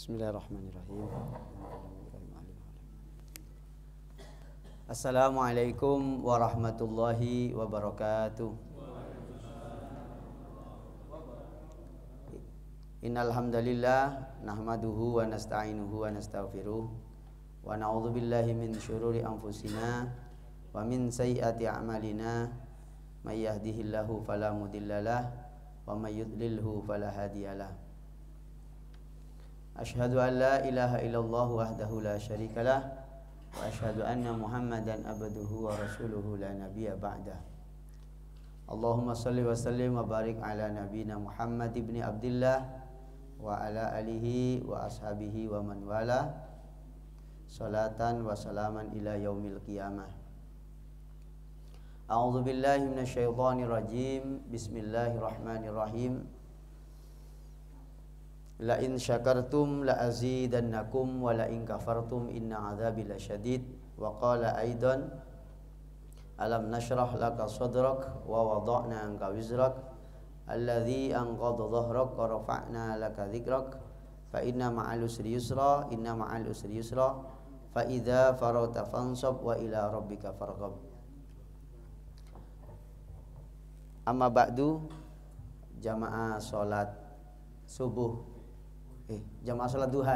Bismillahirrahmanirrahim. Assalamualaikum warahmatullahi wabarakatuh. Innal hamdalillah nahmaduhu wa nasta'inuhu wa nastaghfiruh wa na'udzu billahi min syururi anfusina wa min sayyiati a'malina may yahdihillahu fala mudhillalah wa may yudlilhu fala hadiyalah. Asyhadu an la ilaha illallah wahdahu la syarikalah wa asyhadu anna Muhammadan abduhu wa rasuluhu la nabiyya ba'dah. Allahumma shalli wa sallim wa barik ala nabiyyina Muhammad ibni Abdillah wa ala alihi wa ashabihi wa man wala salatan wa salaman ila yaumil qiyamah. A'udzu billahi minasyaitonir rajim. Bismillahirrahmanirrahim. La in syakartum la azidannakum wa la in kafartum inna adzabi lasyadid. Wa qala aidan alam nashrah laka sadrak wa wada'na anka wizrak alladzi anqadha dhahrak wa rafa'na laka dzikrak fa inna ma'al usri yusra inna ma'al usri yusra fa idza faragta fansab wa ila rabbika farghab. Amma ba'du, jamaah salat subuh jamaah sholat duha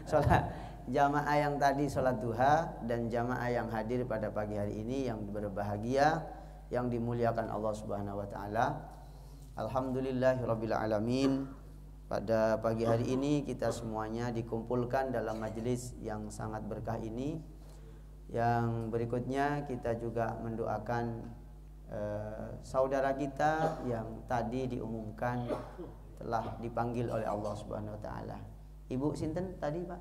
sholat jamaah yang tadi sholat duha dan jamaah yang hadir pada pagi hari ini yang berbahagia, yang dimuliakan Allah Subhanahu wa taala. Alhamdulillahirabbil alamin. Pada pagi hari ini kita semuanya dikumpulkan dalam majelis yang sangat berkah ini. Yang berikutnya kita juga mendoakan saudara kita yang tadi diumumkan telah dipanggil oleh Allah Subhanahu wa taala. Ibu sinten tadi, Pak?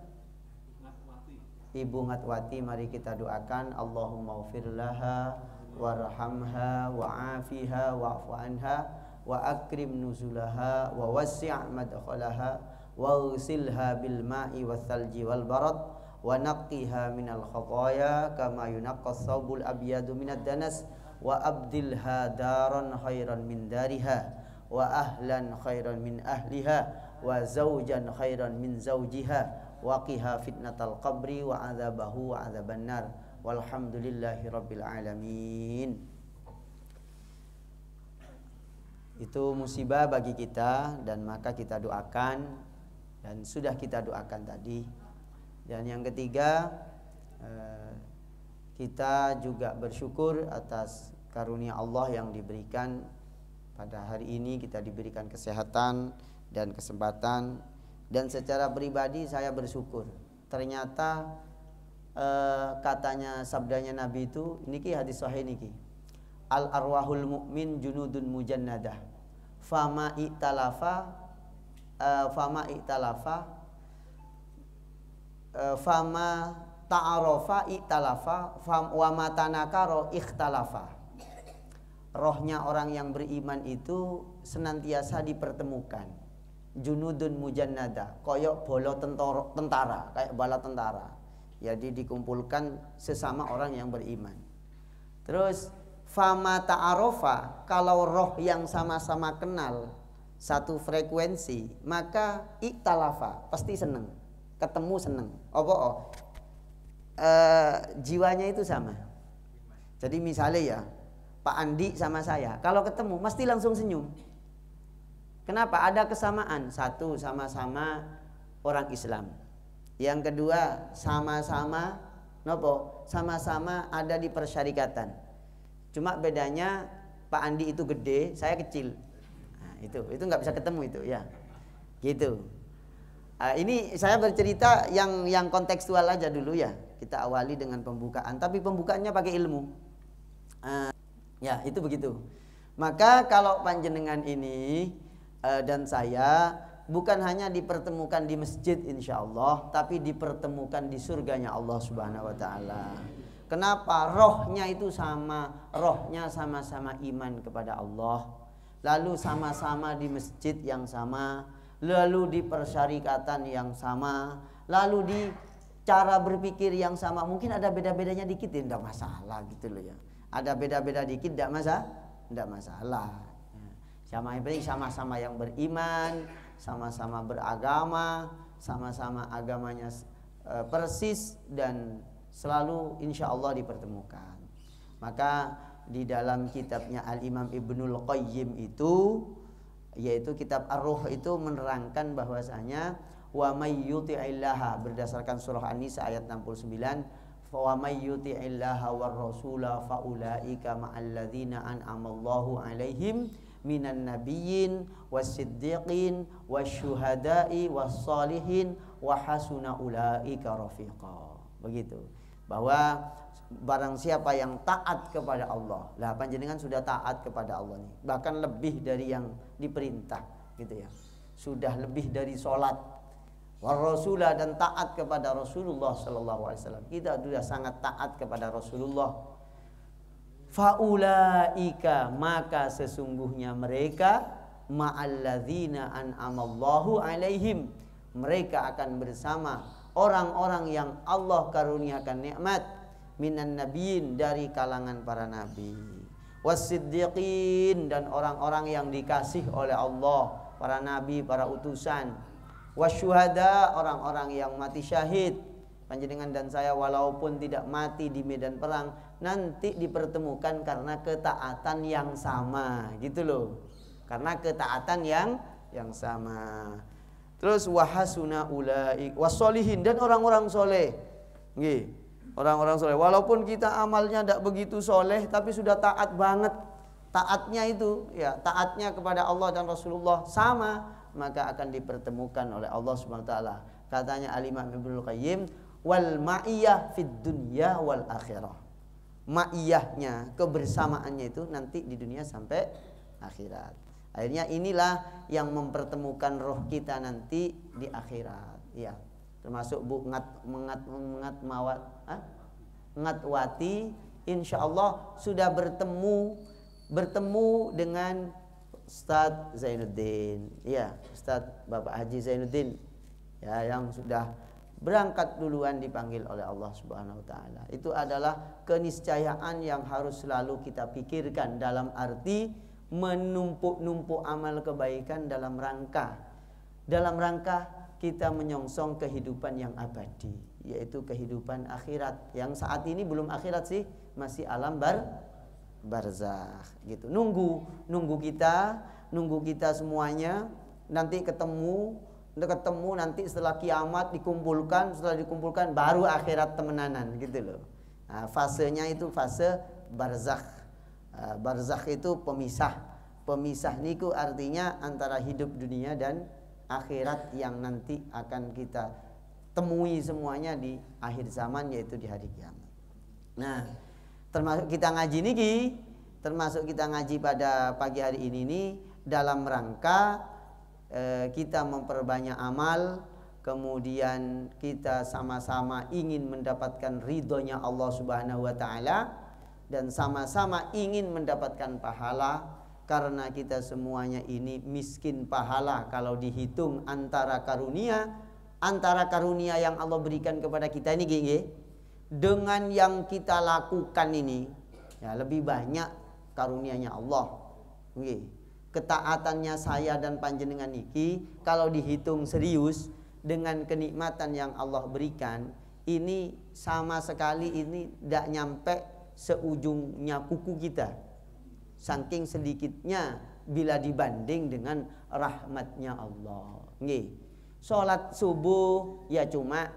Ibu Ngatwati, mari kita doakan Allahumma ighfir laha warhamha wa'afiha wa'fu anha wa akrim nuzulaha wa wassi' madkhalaha waghsilha bil ma'i wath thalji wal barad wa naqqiha minal khataaya kama yunaqqas thawbul abyadu minad danas wa abdilha daran khairan min dariha wa ahlan khairan min ahliha wa zawjan khairan min zawjiha wa qiha fitnatal qabri wa adzabahu wa adzaban nar walhamdulillahi rabbil alamin. Itu musibah bagi kita dan maka kita doakan dan sudah kita doakan tadi. Dan yang ketiga, kita juga bersyukur atas karunia Allah yang diberikan. Pada hari ini kita diberikan kesehatan dan kesempatan, dan secara pribadi saya bersyukur. Ternyata katanya sabdanya Nabi itu, niki hadis sahih niki. Al arwahul mu'min junudun mujannadah. Fama i'talafa fama ta'arafa i'talafa wa ma tanakara ikhtalafa. Rohnya orang yang beriman itu senantiasa dipertemukan. Junudun mujannada, koyok bala tentara, kayak bala tentara. Jadi dikumpulkan sesama orang yang beriman. Terus fama ta'arofa, kalau roh yang sama-sama kenal satu frekuensi, maka iktalafa, pasti seneng, ketemu seneng. Jiwanya itu sama. Jadi misalnya ya, Pak Andi sama saya, kalau ketemu mesti langsung senyum. Kenapa? Ada kesamaan. Satu, sama-sama orang Islam. Yang kedua, sama-sama nopo? Sama-sama ada di persyarikatan. Cuma bedanya Pak Andi itu gede, saya kecil. Nah, itu nggak bisa ketemu itu ya. Gitu. Ini saya bercerita yang kontekstual aja dulu ya. Kita awali dengan pembukaan, tapi pembukaannya pakai ilmu. Ya, itu begitu. Maka kalau panjenengan ini dan saya bukan hanya dipertemukan di masjid insyaallah, tapi dipertemukan di surganya Allah Subhanahu wa taala. Kenapa? Rohnya itu sama, rohnya sama-sama iman kepada Allah. Lalu sama-sama di masjid yang sama, lalu di persyarikatan yang sama, lalu di cara berpikir yang sama. Mungkin ada beda-bedanya dikit ya, enggak masalah gitu loh ya. Ada beda-beda dikit enggak masalah. Sama yang penting sama-sama yang beriman, sama-sama beragama, sama-sama agamanya persis dan selalu insya Allah dipertemukan. Maka di dalam kitabnya Al-Imam Ibnul Qayyim itu, yaitu kitab Ar-Ruh, itu menerangkan bahwasanya wa may yuti'illaha, berdasarkan surah An-Nisa ayat 69, wa may yuti'illaha war rasula faulaika ma'alladzina an'amallahu 'alaihim minan nabiyyin wasiddiqin wasyuhada'i wassalihin wa hasuna ulaika rafiqa. Begitu. Bahwa barang siapa yang taat kepada Allah, lah panjenengan sudah taat kepada Allah nih, bahkan lebih dari yang diperintah gitu ya, sudah lebih dari sholat, war rasulah, dan taat kepada Rasulullah sallallahu alaihi wasallam. Kita sudah sangat taat kepada Rasulullah. Faulaika, maka sesungguhnya mereka, ma'alladzina an'amallahu alaihim, mereka akan bersama orang-orang yang Allah karuniakan nikmat, minan nabiyyin, dari kalangan para nabi, wasiddiqin, dan orang-orang yang dikasih oleh Allah, para nabi, para utusan, wasyuhada, orang-orang yang mati syahid. Panjenengan dan saya walaupun tidak mati di medan perang, nanti dipertemukan karena ketaatan yang sama, gitu loh. Karena ketaatan yang sama. Terus wahasuna ulaik wassolihin, dan orang-orang soleh. Nggih, orang-orang soleh. Walaupun kita amalnya tidak begitu soleh, tapi sudah taat banget. Taatnya itu, ya taatnya kepada Allah dan Rasulullah sama, maka akan dipertemukan oleh Allah Subhanahu wa taala. Katanya Al-Imam Ibnul Qayyim, wal ma'iyah fid dunya wal akhirah. Ma'iyahnya, kebersamaannya itu nanti di dunia sampai akhirat. Akhirnya inilah yang mempertemukan roh kita nanti di akhirat, ya. Termasuk Bu Ngatwati, insya Allah sudah bertemu dengan Ustadz Zainuddin, ya, Ustadz Bapak Haji Zainuddin, ya, yang sudah berangkat duluan dipanggil oleh Allah Subhanahu wa taala. Itu adalah keniscayaan yang harus selalu kita pikirkan, dalam arti menumpuk-numpuk amal kebaikan dalam rangka kita menyongsong kehidupan yang abadi, yaitu kehidupan akhirat, yang saat ini belum akhirat sih, masih alam barzakh gitu. Nunggu kita semuanya nanti ketemu nanti setelah kiamat setelah dikumpulkan baru akhirat temenanan gitu loh. Nah, fasenya itu fase barzakh. Barzakh itu pemisah niku artinya antara hidup dunia dan akhirat yang nanti akan kita temui semuanya di akhir zaman, yaitu di hari kiamat. Nah, termasuk kita ngaji pada pagi hari ini nih dalam rangka kita memperbanyak amal, kemudian kita sama-sama ingin mendapatkan ridhonya Allah Subhanahu wa taala, dan sama-sama ingin mendapatkan pahala, karena kita semuanya ini miskin pahala kalau dihitung antara karunia yang Allah berikan kepada kita ini gini, dengan yang kita lakukan ini, ya, lebih banyak karunianya Allah. Ketaatannya saya dan panjenengan iki kalau dihitung serius dengan kenikmatan yang Allah berikan, ini sama sekali ini tidak nyampe seujungnya kuku kita, saking sedikitnya bila dibanding dengan rahmatnya Allah. Sholat subuh ya cuma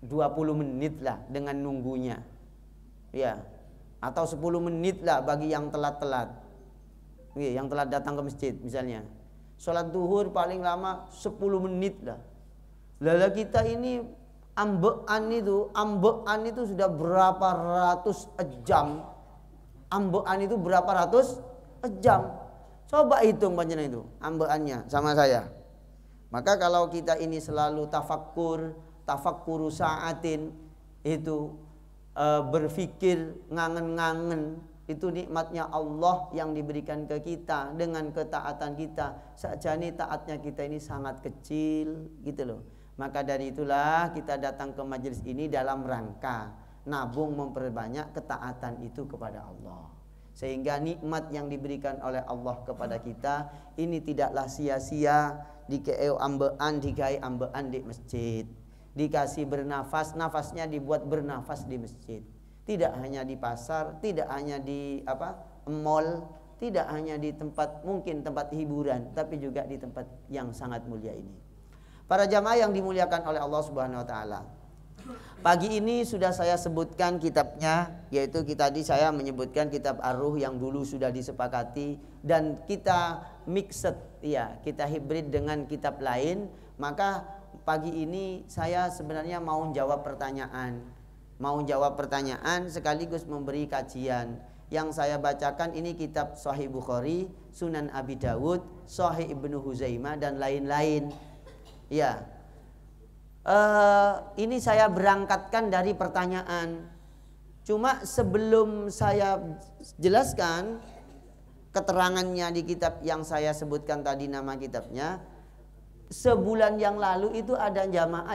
20 menit lah dengan nunggunya, ya, atau 10 menit lah bagi yang telat-telat, yang telat datang ke masjid misalnya. Sholat duhur paling lama 10 menit lah. Lala kita ini ambekan itu sudah berapa ratus jam. Ambekan itu berapa ratus jam. Coba hitung panjenengan itu ambekannya sama saya. Maka kalau kita ini selalu tafakkuru sa'atin, itu berpikir ngangen-ngangen, itu nikmatnya Allah yang diberikan ke kita dengan ketaatan kita. Sajane taatnya kita ini sangat kecil gitu loh. Maka dari itulah kita datang ke majelis ini dalam rangka nabung memperbanyak ketaatan itu kepada Allah. Sehingga nikmat yang diberikan oleh Allah kepada kita ini tidaklah sia-sia. Dikei ambean, dikai ambean di masjid. Dikasih bernafas, nafasnya dibuat bernafas di masjid. Tidak hanya di pasar, tidak hanya di mall, tidak hanya di tempat mungkin tempat hiburan, tapi juga di tempat yang sangat mulia ini. Para jamaah yang dimuliakan oleh Allah Subhanahu wa taala. Pagi ini sudah saya sebutkan kitabnya, yaitu tadi saya menyebutkan kitab Ar-Ruh yang dulu sudah disepakati dan kita mixed, ya, kita hybrid dengan kitab lain. Maka pagi ini saya sebenarnya mau jawab pertanyaan sekaligus memberi kajian. Yang saya bacakan ini kitab Sahih Bukhari, Sunan Abi Dawud, Sahih Ibnu Huzaimah dan lain-lain. Ya. Ini saya berangkatkan dari pertanyaan. Cuma sebelum saya jelaskan keterangannya di kitab yang saya sebutkan tadi nama kitabnya, sebulan yang lalu itu ada jamaah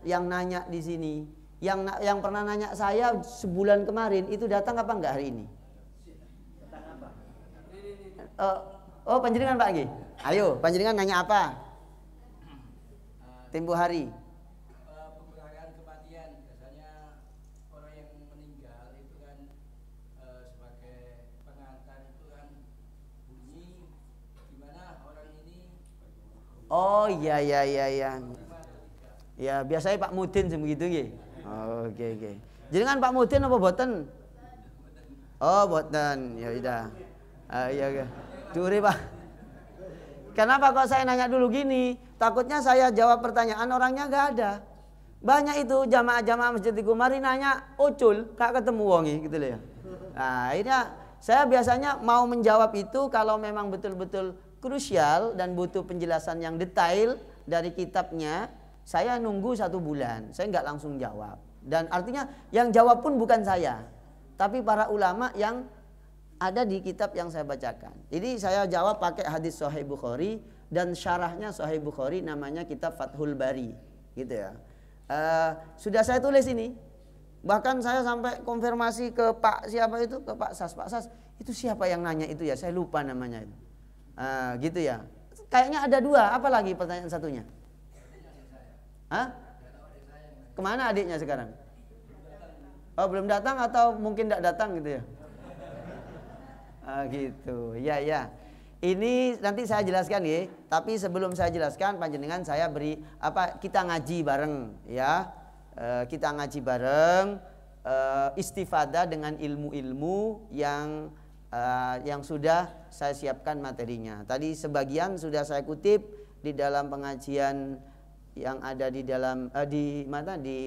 yang nanya di sini, yang pernah nanya saya sebulan kemarin itu datang apa enggak hari ini? Oh panjenengan Pak Gi, ayo panjenengan nanya apa? Tempo hari. Pengurangan kematian, biasanya orang yang meninggal itu kan sebagai pengantar itu kan bunyi gimana orang ini. Oh iya. Ya biasanya Pak Mudin sebegitu nggih. Oke. Jenengan Pak Mudin apa boten? Oh boten, ya udah. Iya. Dure Pak. Kenapa kok saya nanya dulu gini? Takutnya saya jawab pertanyaan orangnya gak ada. Banyak itu jamaah-jamaah Masjid Iku mari nanya ucul, gak ketemu wongi gitu loh ya. Nah, akhirnya saya biasanya mau menjawab itu kalau memang betul-betul krusial dan butuh penjelasan yang detail dari kitabnya. Saya nunggu 1 bulan, saya nggak langsung jawab. Dan artinya yang jawab pun bukan saya, tapi para ulama yang ada di kitab yang saya bacakan. Jadi saya jawab pakai hadis Sahih Bukhari dan syarahnya Sahih Bukhari, namanya kitab Fathul Bari, gitu ya. Sudah saya tulis ini. Bahkan saya sampai konfirmasi ke Pak siapa itu, ke Pak Sas. Pak Sas, itu siapa yang nanya itu ya? Saya lupa namanya itu. Gitu ya. Kayaknya ada 2. Apa lagi pertanyaan satunya? Hah? Kemana adiknya sekarang? Oh belum datang atau mungkin tidak datang gitu ya? Gitu, ya. Ini nanti saya jelaskan ya. Tapi sebelum saya jelaskan, panjenengan saya beri kita ngaji bareng, ya. Kita ngaji bareng, istifadah dengan ilmu-ilmu yang sudah saya siapkan materinya. Tadi sebagian sudah saya kutip di dalam pengajian yang ada di dalam di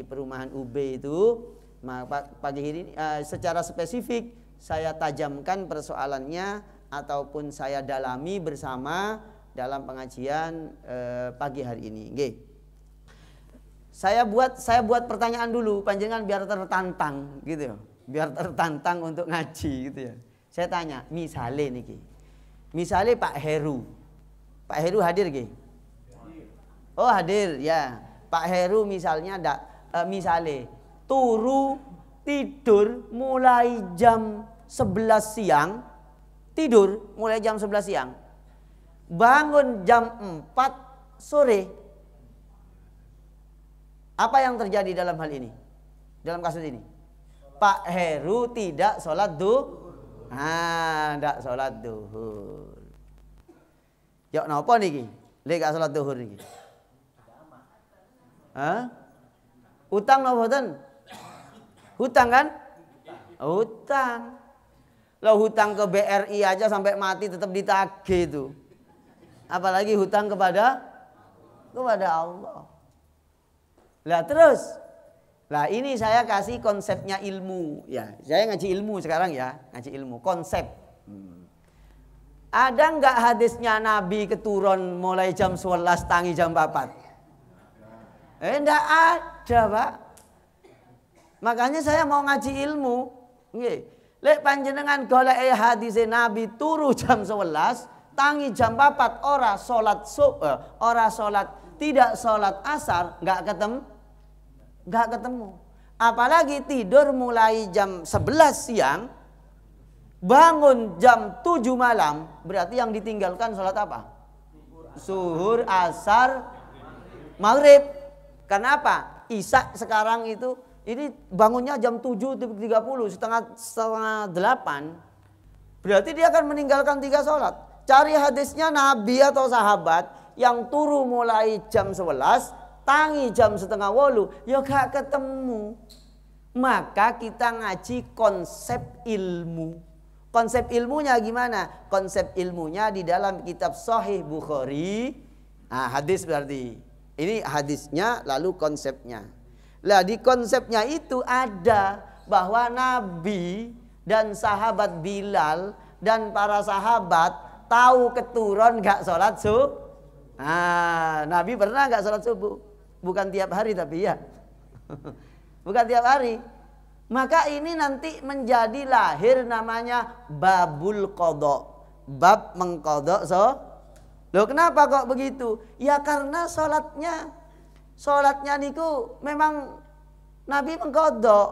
perumahan UB itu. Pagi ini secara spesifik saya tajamkan persoalannya ataupun saya dalami bersama dalam pengajian pagi hari ini. Nggih. Saya buat pertanyaan dulu, panjenengan biar tertantang gitu ya. Biar tertantang untuk ngaji gitu ya. Saya tanya, misalnya Pak Heru. Pak Heru hadir nggih? Oh, hadir ya. Pak Heru misalnya misalnya turu tidur mulai jam 11 siang, tidur mulai jam 11 siang, bangun jam 4 sore. Apa yang terjadi dalam hal ini? Dalam kasus ini? Pak Heru tidak sholat duhur. Tidak sholat duhur. Yuk napa niki? Lek gak sholat duhur niki. Utang napa mboten? Hutang kan? Hutang. Lo hutang ke BRI aja sampai mati tetap ditagih itu. Apalagi hutang kepada Allah. Lah terus. Lah ini saya kasih konsepnya ilmu ya. Saya ngaji ilmu sekarang ya, ngaji ilmu konsep. Ada enggak hadisnya Nabi keturun mulai jam 11 tangi jam 4? Enggak ada, Pak. Makanya saya mau ngaji ilmu. Nggih. Lek panjenengan golek hadis Nabi turu jam 11, tangi jam 4, ora salat subuh, ora salat, tidak salat asar, enggak ketemu. Apalagi tidur mulai jam 11 siang, bangun jam 7 malam, berarti yang ditinggalkan sholat apa? Zuhur, asar, maghrib. Kenapa? Isya sekarang itu ini bangunnya jam 7.30, setengah 8. Berarti dia akan meninggalkan 3 sholat. Cari hadisnya Nabi atau sahabat yang turu mulai jam 11, tangi jam setengah 8, ya gak ketemu. Maka kita ngaji konsep ilmu. Konsep ilmunya gimana? Konsep ilmunya di dalam kitab Sahih Bukhari. Nah, hadis berarti. Ini hadisnya lalu konsepnya. Lah di konsepnya itu ada bahwa Nabi dan sahabat Bilal dan para sahabat tahu keturun gak sholat subuh. Nah, Nabi pernah gak sholat subuh? Bukan tiap hari tapi ya. Bukan tiap hari. Maka ini nanti menjadi lahir namanya babul qadha. Bab mengqadha Loh kenapa kok begitu? Ya karena sholatnya niku memang Nabi mengqadha.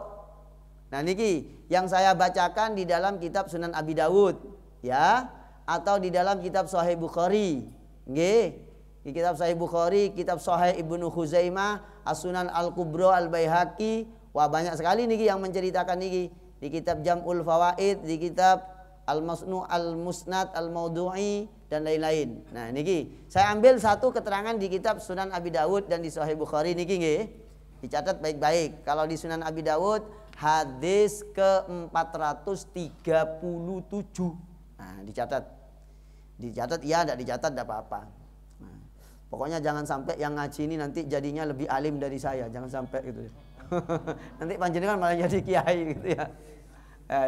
Nah niki yang saya bacakan di dalam kitab Sunan Abi Dawud ya, atau di dalam kitab Sahih Bukhari. Nggih. Di kitab Sahih Bukhari, kitab Sahih Ibnu Khuzaimah, As-Sunan Al-Kubra Al-Baihaqi. Wah banyak sekali niki yang menceritakan niki. Di kitab Jam'ul Fawaid, di kitab Al-Masnu' Al-Musnad Al-Maudu'i dan lain-lain. Nah niki saya ambil satu keterangan di kitab Sunan Abi Dawud dan di Sahih Bukhari niki nggih. Dicatat baik-baik. Kalau di Sunan Abi Dawud hadis ke-437. Nah dicatat. Dicatat iya, tidak dicatat tidak apa-apa. Nah, pokoknya jangan sampai yang ngaji ini nanti jadinya lebih alim dari saya. Jangan sampai gitu. Nanti panjenengan malah jadi kiai gitu ya.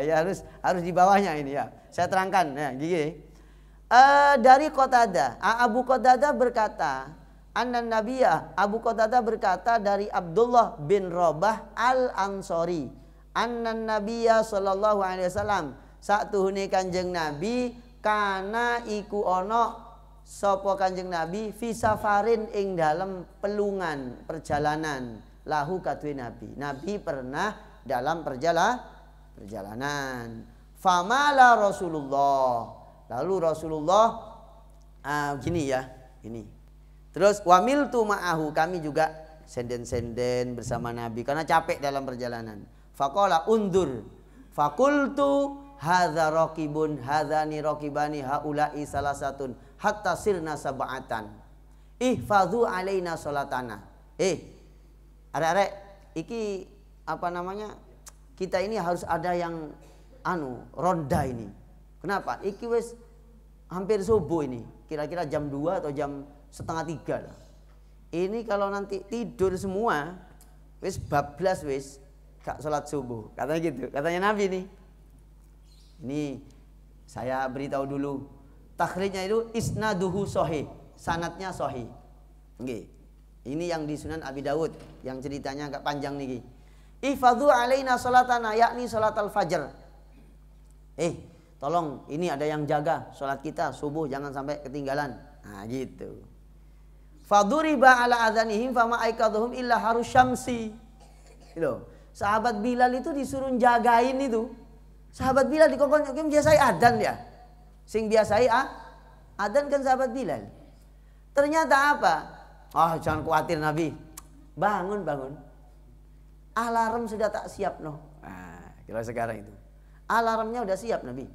Ya harus di bawahnya ini ya. Saya terangkan ya gini. Dari Qatadah, Abu Qatadah berkata, Abu Qatadah berkata dari Abdullah bin Rabah Al-Ansori, annan Nabiyya sallallahu alaihi wasallam, satuhune Kanjeng Nabi kana iku ono sapa Kanjeng Nabi fi safarin ing dalem pelungan perjalanan lahu kadue Nabi. Nabi pernah dalam perjalanan. Famala Rasulullah. Lalu Rasulullah gini ya, ini. Terus wamiltu ma'ahu, kami juga senden-senden bersama Nabi karena capek dalam perjalanan. Faqala undur. Fakultu hadza raqibun hadzani raqibani haula'i salasatun hatta sirna sab'atan. Ihfadhu alaina salatana. Arek-arek iki apa namanya? Kita ini harus ada yang ronda ini. Kenapa? Iki wis hampir subuh ini. Kira-kira jam 2 atau jam setengah 3 lah. Ini kalau nanti tidur semua wis bablas wis gak sholat subuh. Katanya gitu. Katanya Nabi nih. Ini saya beritahu dulu. Takhrijnya itu isnaduhu sahih. Sanadnya sahih. Nggih. Ini yang di Sunan Abi Dawud yang ceritanya agak panjang nih. Ihfadhu alaina salatana, yakni salat al-fajr. Tolong ini ada yang jaga salat kita subuh jangan sampai ketinggalan. Nah gitu. Faduriba ala adhanihim fama aikadhum illa harus syamsi. Gitu. Sahabat Bilal itu disuruh jagain itu. Sahabat Bilal dikongkon biasai adzan ya. Sing biasai adzan kan sahabat Bilal. Ternyata apa? Jangan khawatir Nabi. Bangun. Alarm sudah tak siap noh. Kalau sekarang itu. Alarmnya udah siap Nabi.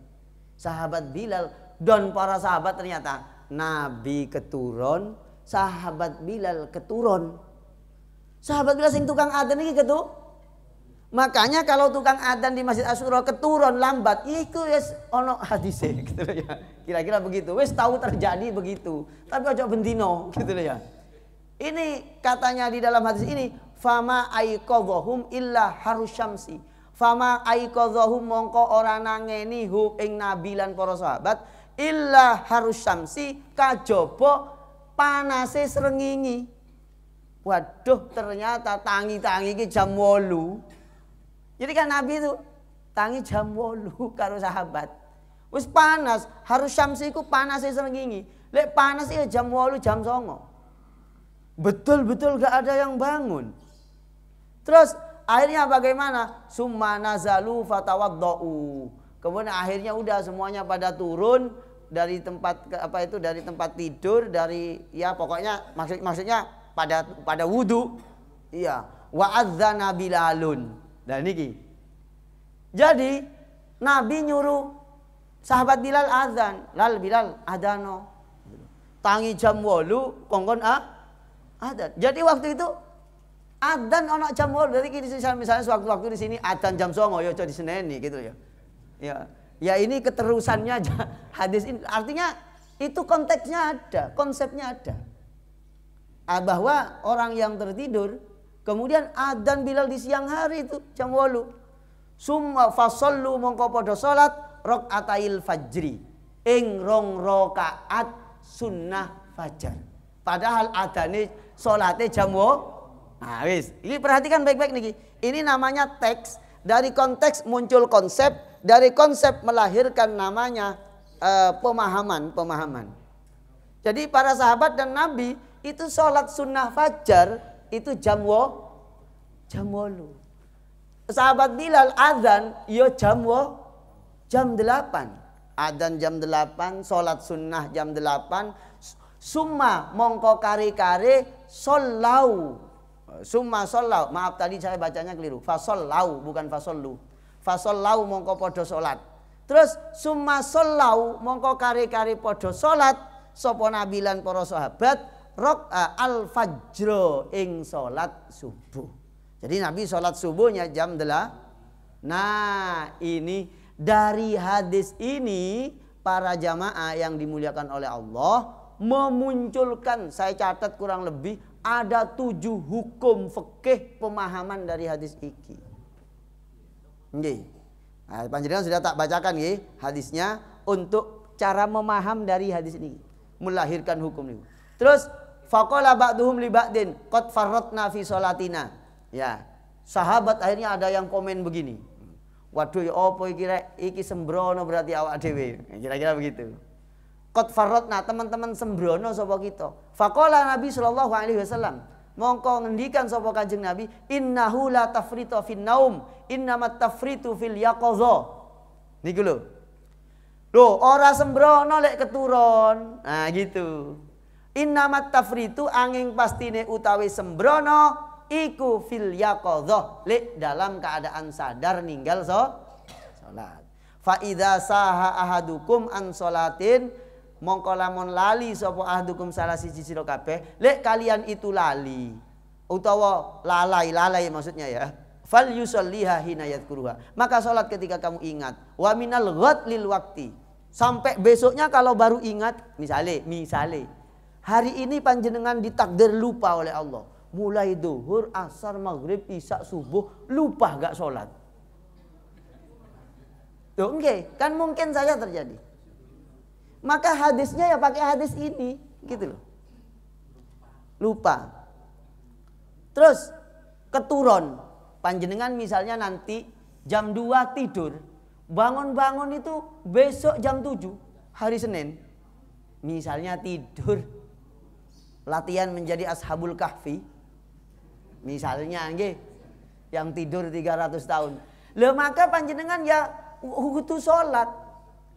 Sahabat Bilal dan para sahabat ternyata Nabi keturun, sahabat Bilal keturun. Sahabat Bilal sing tukang adzan iki ketu. Makanya kalau tukang adzan di Masjid Asyura keturun lambat, iku wis ono hadise gitu ya. Kira-kira begitu. Wis tahu terjadi begitu. Tapi aja bendino gitu ya. Ini katanya di dalam hadis ini, fama aiqadhum illa harus syamsi. Fama aiqadhum mongko ora nangeni hu ing Nabi lan para sahabat illa harus syamsi kajaba panase srengenge. Waduh ternyata tangi-tangi iki jam 8. Jadi kan Nabi itu tangi jam 8 karo sahabat. Wis panas, harus syamsi iku panase srengenge. Lek panas ya jam 8 jam 9. Betul-betul gak ada yang bangun. Terus akhirnya bagaimana? Summa nazalu fatawaddau. Kemudian akhirnya udah semuanya pada turun dari tempat dari tempat tidur, dari ya pokoknya maksudnya pada wudu. Iya, wa adzana Bilalun. Dan niki. Jadi Nabi nyuruh sahabat Bilal azan, "Lal Bilal adano." Tangi jam 8 kongkon adzan. Jadi waktu itu adzan ana jam 8. Berarti misalnya sewaktu-waktu di sini adzan jam 09.00 ya aja diseneni gitu ya. Ya ini keterusannya hadis ini. Artinya itu konteksnya ada, konsepnya ada. Bahwa orang yang tertidur kemudian adzan Bilal di siang hari itu jam 8. Summa fasallu mongko padha salat rakaatail fajri. Ing 2 rakaat sunnah fajar. Padahal adane salate jam 8. Nah wis, ini perhatikan baik-baik niki. Ini namanya teks, dari konteks muncul konsep, dari konsep melahirkan namanya pemahaman. Jadi para sahabat dan Nabi itu sholat sunnah fajar itu jam 8. Sahabat Bilal adzan yo jam 8. Adzan jam 8, sholat sunnah jam 8. Summa mongko kari-kari sollau. Summa sollau. Maaf tadi saya bacanya keliru. Fasollau bukan fasollu. Fasollau mongko podo sholat. Terus summa sollau mongko kari-kari podo sholat. Sopo nabilan para sahabat al fajro ing sholat subuh. Jadi Nabi sholat subuhnya jam 8. Nah ini dari hadis ini para jamaah yang dimuliakan oleh Allah memunculkan, saya catat kurang lebih ada 7 hukum fikih pemahaman dari hadis iki. Nggih. Nah, panjenengan sudah tak bacakan nggih hadisnya untuk cara memaham dari hadis ini, melahirkan hukum ini. Terus faqala ba'duhum li ba'din qad farratna fi sholatina. Ya, sahabat akhirnya ada yang komen begini. Waduh ya opo iki sembrono berarti awak dhewe. Kira-kira begitu. Qad farratna, teman-teman sembrono sapa kita. Faqala Nabi sallallahu alaihi wasallam, mongko ngendikan sapa Kanjeng Nabi, innahu la tafritu fin naum, innamat tafritu fil yaqadha. Niku lho. Loh, ora sembrono lek keturun. Nah gitu. Innamat tafritu angin pastine utawi sembrono iku fil yaqadha, lek dalam keadaan sadar ninggal salat. Fa idza saha ahadukum an salatin, mongko lamun lali sapa ahadukum salah siji sira kabeh, lek kalian itu lali utawa lalai maksudnya ya, fal yusalliha hina yadhkuruha, maka salat ketika kamu ingat. Wa minal ghad lil waqti, sampai besoknya kalau baru ingat, misale hari ini panjenengan ditakdir lupa oleh Allah, mulai duhur, asar, maghrib, isya, subuh, lupa gak sholat. Tuh enggak, kan mungkin saja terjadi. Maka hadisnya ya pakai hadis ini, gitu loh. Lupa. Terus keturun, panjenengan misalnya nanti jam 2 tidur, bangun-bangun itu besok jam 7 hari Senin. Misalnya tidur latihan menjadi ashabul kahfi. Misalnya nggih, yang tidur 300 tahun. Lah maka panjenengan ya kudu salat.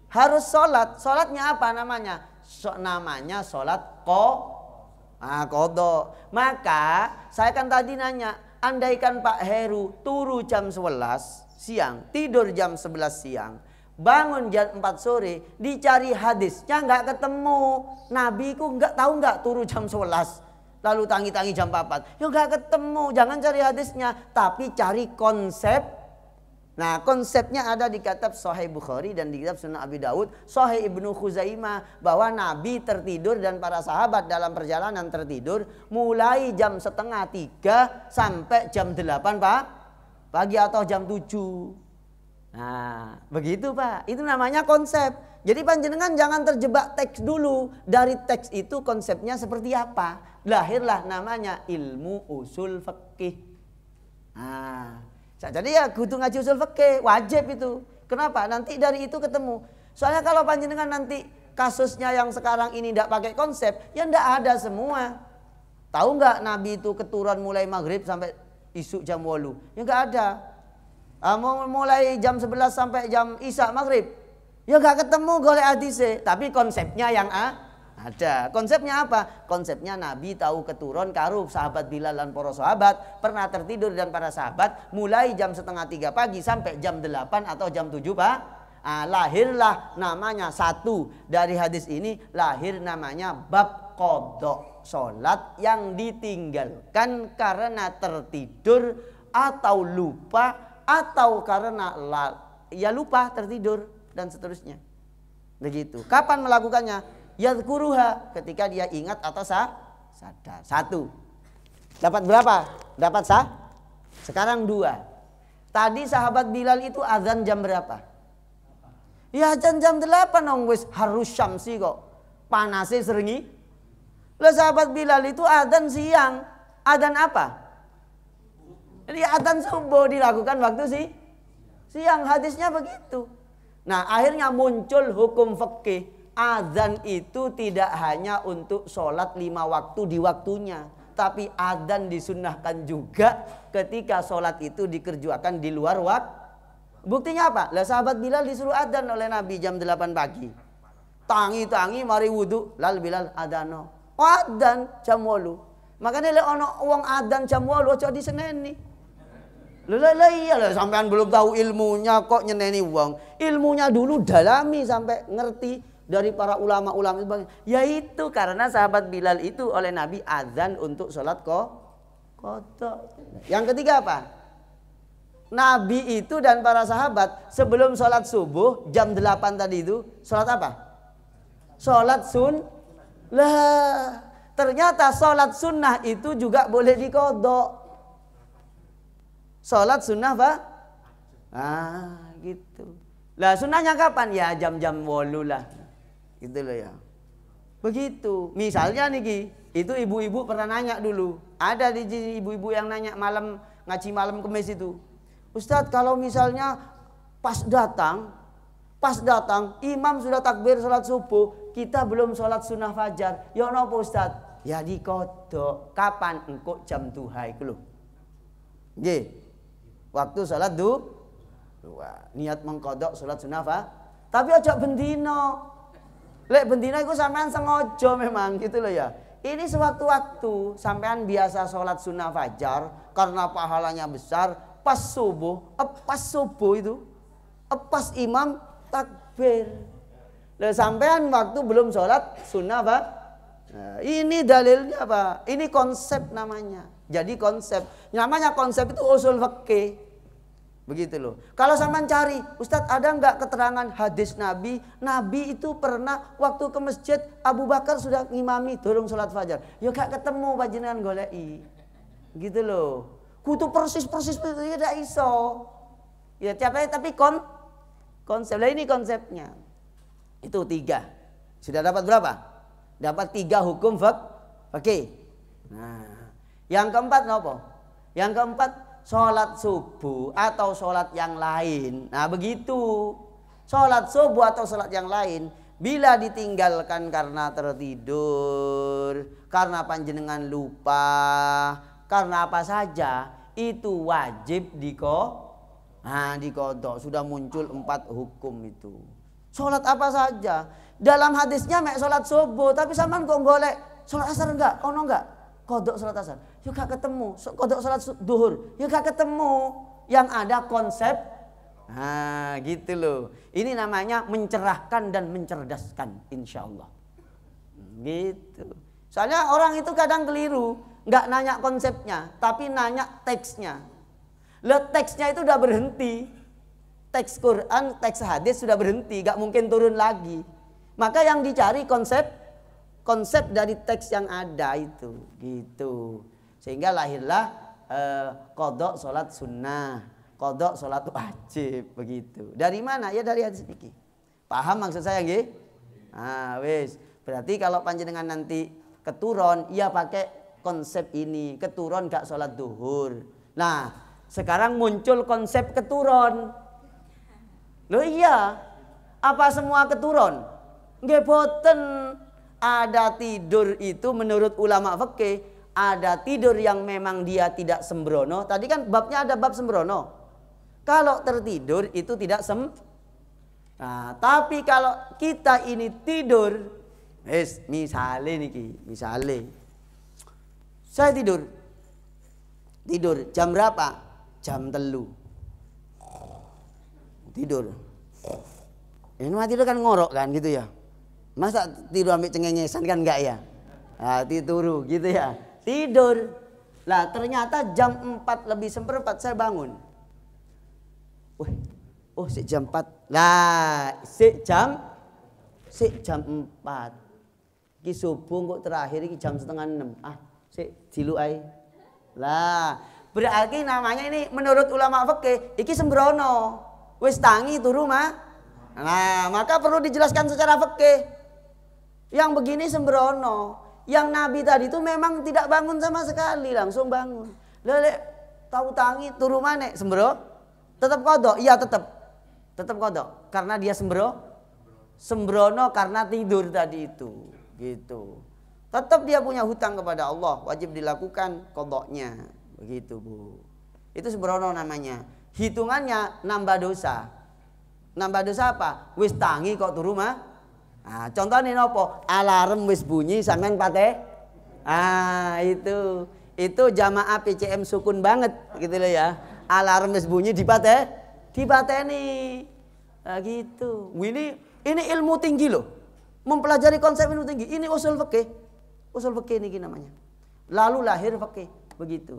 Harus salat. Salatnya apa namanya? Namanya salat qadha. Maka saya kan tadi nanya, andaikan Pak Heru turu jam 11 siang, tidur jam 11 siang, bangun jam 4 sore, dicari hadisnya nggak ketemu. Nabi ku nggak tahu nggak turu jam 11, lalu tangi-tangi jam 4, ya nggak ketemu. Jangan cari hadisnya, tapi cari konsep. Nah konsepnya ada di kitab Sahih Bukhari dan di kitab Sunan Abi Daud, Sahih Ibnu Khuzaimah, bahwa Nabi tertidur dan para sahabat dalam perjalanan tertidur mulai jam 2:30 sampai jam 8 Pak, pagi atau jam 7. Nah begitu Pak, itu namanya konsep. Jadi panjenengan jangan terjebak teks dulu. Dari teks itu konsepnya seperti apa, lahirlah namanya ilmu usul fikih. Nah jadi ya kudu ngaji usul fikih, wajib itu. Kenapa? Nanti dari itu ketemu. Soalnya kalau panjenengan nanti kasusnya yang sekarang ini tidak pakai konsep, ya tidak ada semua. Tahu nggak Nabi itu keturun mulai maghrib sampai isuk jam 8? Ya nggak ada. Mau mulai jam 11 sampai jam Isya maghrib. Ya gak ketemu golek hadise, tapi konsepnya yang ada. Konsepnya apa? Konsepnya Nabi tahu keturun karo sahabat Bilal dan para sahabat, pernah tertidur dan para sahabat mulai jam 2:30 pagi sampai jam 8 atau jam 7 Pak. Lahirlah namanya satu dari hadis ini, lahir namanya bab qadha, salat yang ditinggalkan karena tertidur atau lupa atau karena lupa tertidur dan seterusnya. Begitu. Kapan melakukannya? Yadhkuruha, ketika dia ingat atau sadar. Satu. Dapat berapa? Dapat sekarang 2. Tadi sahabat Bilal itu azan jam berapa? Ya azan jam 8 dong, wis harus syamsi kok. Panasnya serengi. Lah sahabat Bilal itu azan siang. Azan apa? Jadi adzan subuh dilakukan waktu siang, hadisnya begitu. Nah, akhirnya muncul hukum fikih. Adzan itu tidak hanya untuk sholat 5 waktu di waktunya, tapi adzan disunnahkan juga ketika sholat itu dikerjakan di luar waktu. Buktinya apa? Lah sahabat Bilal disuruh adzan oleh Nabi jam 8 pagi. Tangi mari wudu, lal Bilal adzano. Adzan jam 8. Makanya lek ono wong adzan jam 8 aja diseneni. Lah iya, sampean belum tahu ilmunya kok nyeneni wong. Ilmunya dulu dalami sampai ngerti dari para ulama-ulama itu. Yaitu karena sahabat Bilal itu oleh Nabi azan untuk sholat qadha. Yang ketiga apa? Nabi itu dan para sahabat sebelum sholat subuh jam 8 tadi itu sholat apa? Sholat Lah ternyata sholat sunnah itu juga boleh diqadha. Sholat sunnah Pak? Gitu. Lah sunnahnya kapan? Ya jam-jam 8 lah. Gitu loh ya. Begitu. Misalnya nih itu ibu-ibu pernah nanya dulu. Ada di ibu-ibu yang nanya malam ngaji malam Kemis itu. Ustadz, kalau misalnya pas datang imam sudah takbir sholat subuh, kita belum sholat sunnah fajar. Ya napa Ustadz? Ya diqadha. Kapan? Engko jam duha iku lho. Nggih. Waktu sholat niat mengkodok sholat sunnah tapi ojo bendino. Lek bendino itu sampean sengaja memang gitu loh ya. Ini sewaktu-waktu sampean biasa sholat sunnah fajar karena pahalanya besar. Pas subuh itu pas imam takbir. Lah sampean waktu belum sholat sunnah Nah, ini dalilnya apa? Ini konsep namanya. Jadi konsep itu usul fikih. Begitu loh. Kalau sampean cari, Ustadz ada enggak keterangan hadis Nabi? Nabi itu pernah waktu ke masjid Abu Bakar sudah ngimami durung sholat fajar. Ya gak ketemu panjenengan goleki. Gitu loh. Kudu persis ya gak iso. Ya tapi konsep. Lah ini konsepnya. Itu 3. Sudah dapat berapa? Dapat 3 hukum fikih. Nah, yang keempat apa? Yang keempat sholat subuh atau sholat yang lain. Nah begitu. Sholat subuh atau sholat yang lain bila ditinggalkan karena tertidur, karena panjenengan lupa, karena apa saja, itu wajib diqadha. Sudah muncul 4 hukum itu. Sholat apa saja. Dalam hadisnya mek sholat subuh, tapi sampean kok golek sholat asar enggak? Ono enggak? Qadha sholat asar. Yuk gak ketemu. Qadha sholat duhur. Yuk gak ketemu. Yang ada konsep. Gitu loh. Ini namanya mencerahkan dan mencerdaskan, insyaallah. Gitu. Soalnya orang itu kadang keliru, nggak nanya konsepnya, tapi nanya teksnya. Lah teksnya itu udah berhenti. Teks Quran, teks hadis sudah berhenti, nggak mungkin turun lagi. Maka yang dicari konsep dari teks yang ada itu, gitu. Sehingga lahirlah qadha salat sunnah, qadha salat wajib, begitu. Dari mana? Ya dari hadis fikih. Paham maksud saya nggih? Wis. Berarti kalau panjenengan nanti keturun, ya pakai konsep ini. Keturun gak salat duhur. Nah, sekarang muncul konsep keturun. Loh iya. Apa semua keturun? Nggih boten. Ada tidur itu menurut ulama fikih, ada tidur yang memang dia tidak sembrono. Tadi kan babnya ada bab sembrono. Kalau tertidur itu tidak Nah, tapi kalau kita ini tidur, misalnya saya tidur jam berapa? Jam 3 tidur. Ini mati itu kan ngorok kan gitu ya. Masa tidur ambil cengengesan kan enggak ya? Nah, tidur gitu ya. Tidur. Lah ternyata jam 4 lebih seperempat saya bangun. Oh jam 4. Lah jam 4. Ki subuh kok terakhir ki jam 5:30. Dilu ae. Lah berarti namanya ini menurut ulama fikih iki sembrono. Wis tangi turu mah. Nah, maka perlu dijelaskan secara fikih. Yang begini sembrono. Yang Nabi tadi itu memang tidak bangun sama sekali, langsung bangun. Lele tahu tangi turu mana sembro? Tetap kodok? Iya tetap kodok. Karena dia sembrono karena tidur tadi itu. Gitu. Tetap dia punya hutang kepada Allah, wajib dilakukan kodoknya. Begitu Bu. Itu sembrono namanya. Hitungannya nambah dosa. Nambah dosa apa? Wis tangi kok turu mah. Nah, contohnya nopo? Alarm wis bunyi sampean pate. Itu jamaah PCM sukun banget gitu loh ya. Alarm wis bunyi dipateni. Nah, gitu. Ini ilmu tinggi loh. Mempelajari konsep ilmu tinggi. Ini usul fikih. Usul fikih niki namanya. Lalu lahir fikih. Begitu.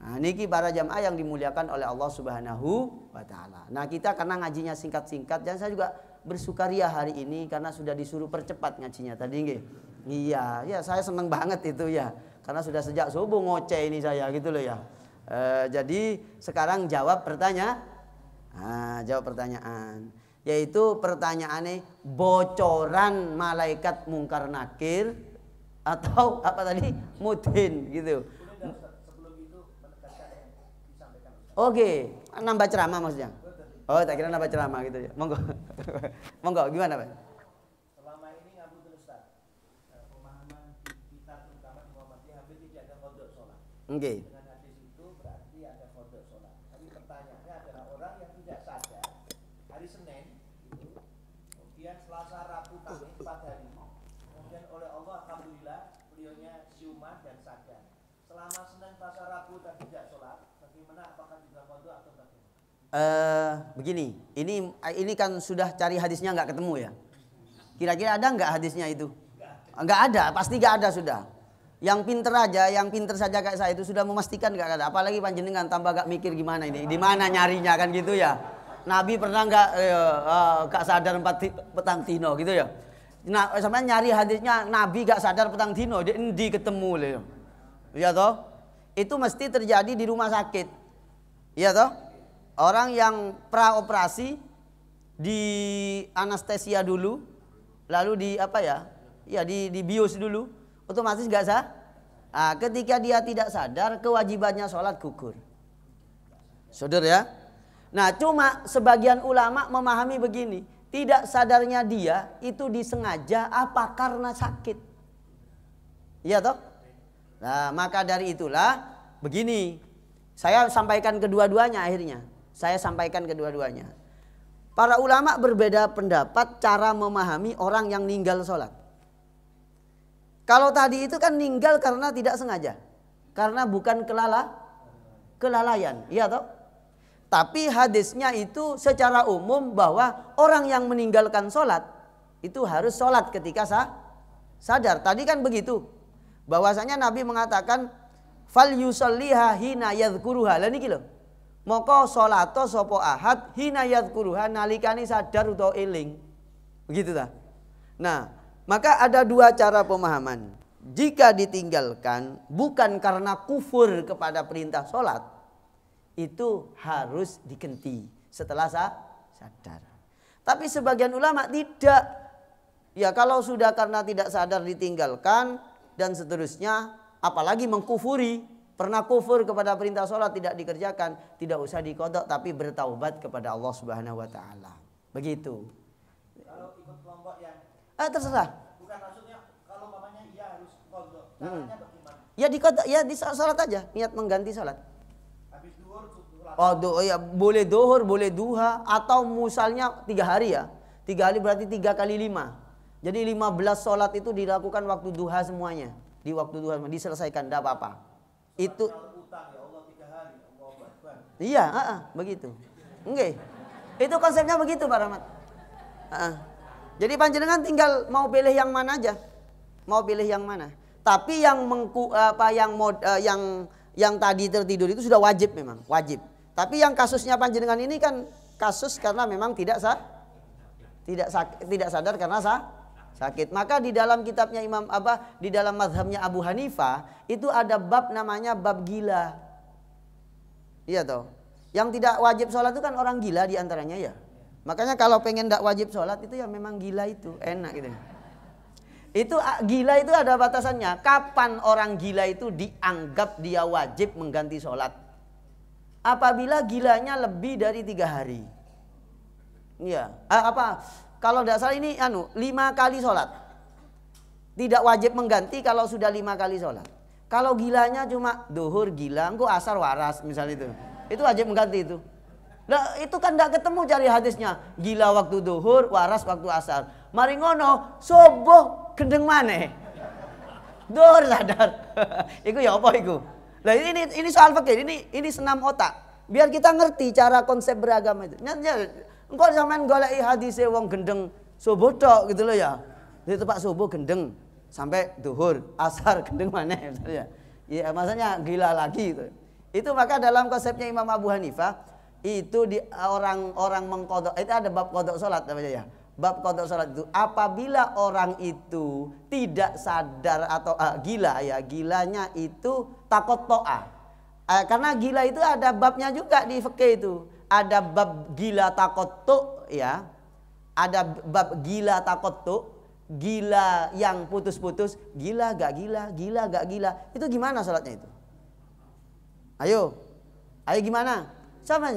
Nah, niki para jamaah yang dimuliakan oleh Allah Subhanahu wa taala. Nah, kita karena ngajinya singkat-singkat dan saya juga bersukaria hari ini karena sudah disuruh percepat ngajinya tadi nggih. Iya, saya senang banget itu ya. Karena sudah sejak subuh ngoceh ini saya gitu loh ya. Jadi sekarang jawab pertanyaan. Jawab pertanyaan. Yaitu pertanyaannya bocoran malaikat mungkar nakir atau apa tadi? Mudhin gitu. Oke, nambah ceramah maksudnya. Oh, tak kira nambah ceramah gitu ya. Monggo. Monggo, gimana, Pak? Selama ini ngapunten Ustaz. Pemahaman kita terutama Muhammadiyah hampir tidak ada qada salat. Oke. Dengan hadis itu berarti ada qada salat. Tapi pertanyaannya adalah orang yang tidak sadar hari Senin itu, kemudian Selasa, Rabu, Kamis 4 hari. Kemudian oleh Allah alhamdulillah beliaunya siuman dan sadar. Selama Senin, Selasa, Rabu dan tidak salat, bagaimana apakah juga qada atau bagaimana? Begini, ini kan sudah cari hadisnya nggak ketemu ya. Kira-kira ada nggak hadisnya itu? Nggak ada, pasti nggak ada sudah. Yang pinter saja kayak saya itu sudah memastikan nggak ada. Apalagi panjenengan tambah nggak mikir gimana ini, di mana nyarinya kan gitu ya. Nabi pernah nggak sadar 4 petang dino gitu ya. Nah, sama nyari hadisnya Nabi nggak sadar petang dino, di ketemu loh. Iya toh? Itu mesti terjadi di rumah sakit. Iya toh? Orang yang praoperasi di anestesia dulu, lalu di apa ya? Ya di bius dulu, otomatis nggak sah. Nah, ketika dia tidak sadar, kewajibannya sholat gugur. Saudara ya. Nah, cuma sebagian ulama memahami begini, tidak sadarnya dia itu disengaja apa karena sakit. Iya toh? Nah, maka dari itulah begini, saya sampaikan kedua-duanya akhirnya. Para ulama berbeda pendapat cara memahami orang yang ninggal sholat. Kalau tadi itu kan ninggal karena tidak sengaja. Karena bukan kelalaian. Iya toh? Tapi hadisnya itu secara umum bahwa orang yang meninggalkan sholat itu harus sholat ketika sadar. Tadi kan begitu. Bahwasanya Nabi mengatakan fal yusalliha hina yadhkuruha. Lah niki lho. Maka sholato sapa ahad hina yadhkuruha nalikani sadar utawa eling. Begitu ta? Nah, maka ada 2 cara pemahaman. Jika ditinggalkan bukan karena kufur kepada perintah sholat, itu harus digenti setelah sadar. Tapi sebagian ulama tidak. Ya kalau sudah karena tidak sadar ditinggalkan dan seterusnya, apalagi mengkufuri, pernah kufur kepada perintah sholat tidak dikerjakan, tidak usah diqadha tapi bertaubat kepada Allah Subhanahu wa taala. Begitu. Kalau ikut kelompok yang terserah. bukan maksudnya kalau mamanya iya harus qadha. Caranya bagaimana? Ya diqadha, ya di sholat aja, niat mengganti sholat. Habis duhur Oh, ya, boleh dohor, boleh duha, atau misalnya 3 hari ya. 3 hari berarti 3 kali 5. Jadi 15 sholat itu dilakukan waktu duha semuanya. Di waktu duha diselesaikan, tidak apa-apa. Itu utang ya Allah 3 hari. Allahu Akbar. iya, begitu. Oke. Itu konsepnya begitu Pak Rahmat. Jadi panjenengan tinggal mau pilih yang mana aja. Mau pilih yang mana. Tapi yang yang tadi tertidur itu sudah wajib memang, wajib. Tapi yang kasusnya panjenengan ini kan kasus karena memang tidak sadar karena sakit. Maka di dalam kitabnya di dalam mazhabnya Abu Hanifah itu ada bab namanya bab gila. Iya toh. Yang tidak wajib sholat itu kan orang gila diantaranya ya. Makanya kalau pengen tidak wajib sholat itu ya memang gila itu enak gitu. Itu gila itu ada batasannya. Kapan orang gila itu dianggap dia wajib mengganti sholat? Apabila gilanya lebih dari 3 hari. Iya. Kalau tidak salah ini 5 kali sholat. Tidak wajib mengganti kalau sudah 5 kali sholat. Kalau gilanya cuma duhur gila, engko asar waras misalnya itu. Itu wajib mengganti itu. Nah, itu kan tidak ketemu cari hadisnya. Gila waktu duhur, waras waktu asar. Mari ngono, subuh gendeng maneh. Duhur sadar. Iku ya apa iku? Lah ini soal fikih, ini senam otak. Biar kita ngerti cara konsep beragama itu. Engko sampean goleki hadise wong gendeng subuh tok gitu loh ya. Itu Pak subuh gendeng sampai duhur, asar gendeng maneh misalnya. Ya maksudnya gila lagi gitu. Itu maka dalam konsepnya Imam Abu Hanifah itu orang mengqadha itu ada bab qadha salat namanya ya. Bab qadha salat itu apabila orang itu tidak sadar atau gila ya, gilanya itu taqatta'a. Karena gila itu ada babnya juga di fikih itu. Ada bab gila taqattu ya. Ada bab gila taqattu, gila yang putus-putus, gila gak gila, gila gak gila. Itu gimana salatnya itu? Ayo gimana? Sama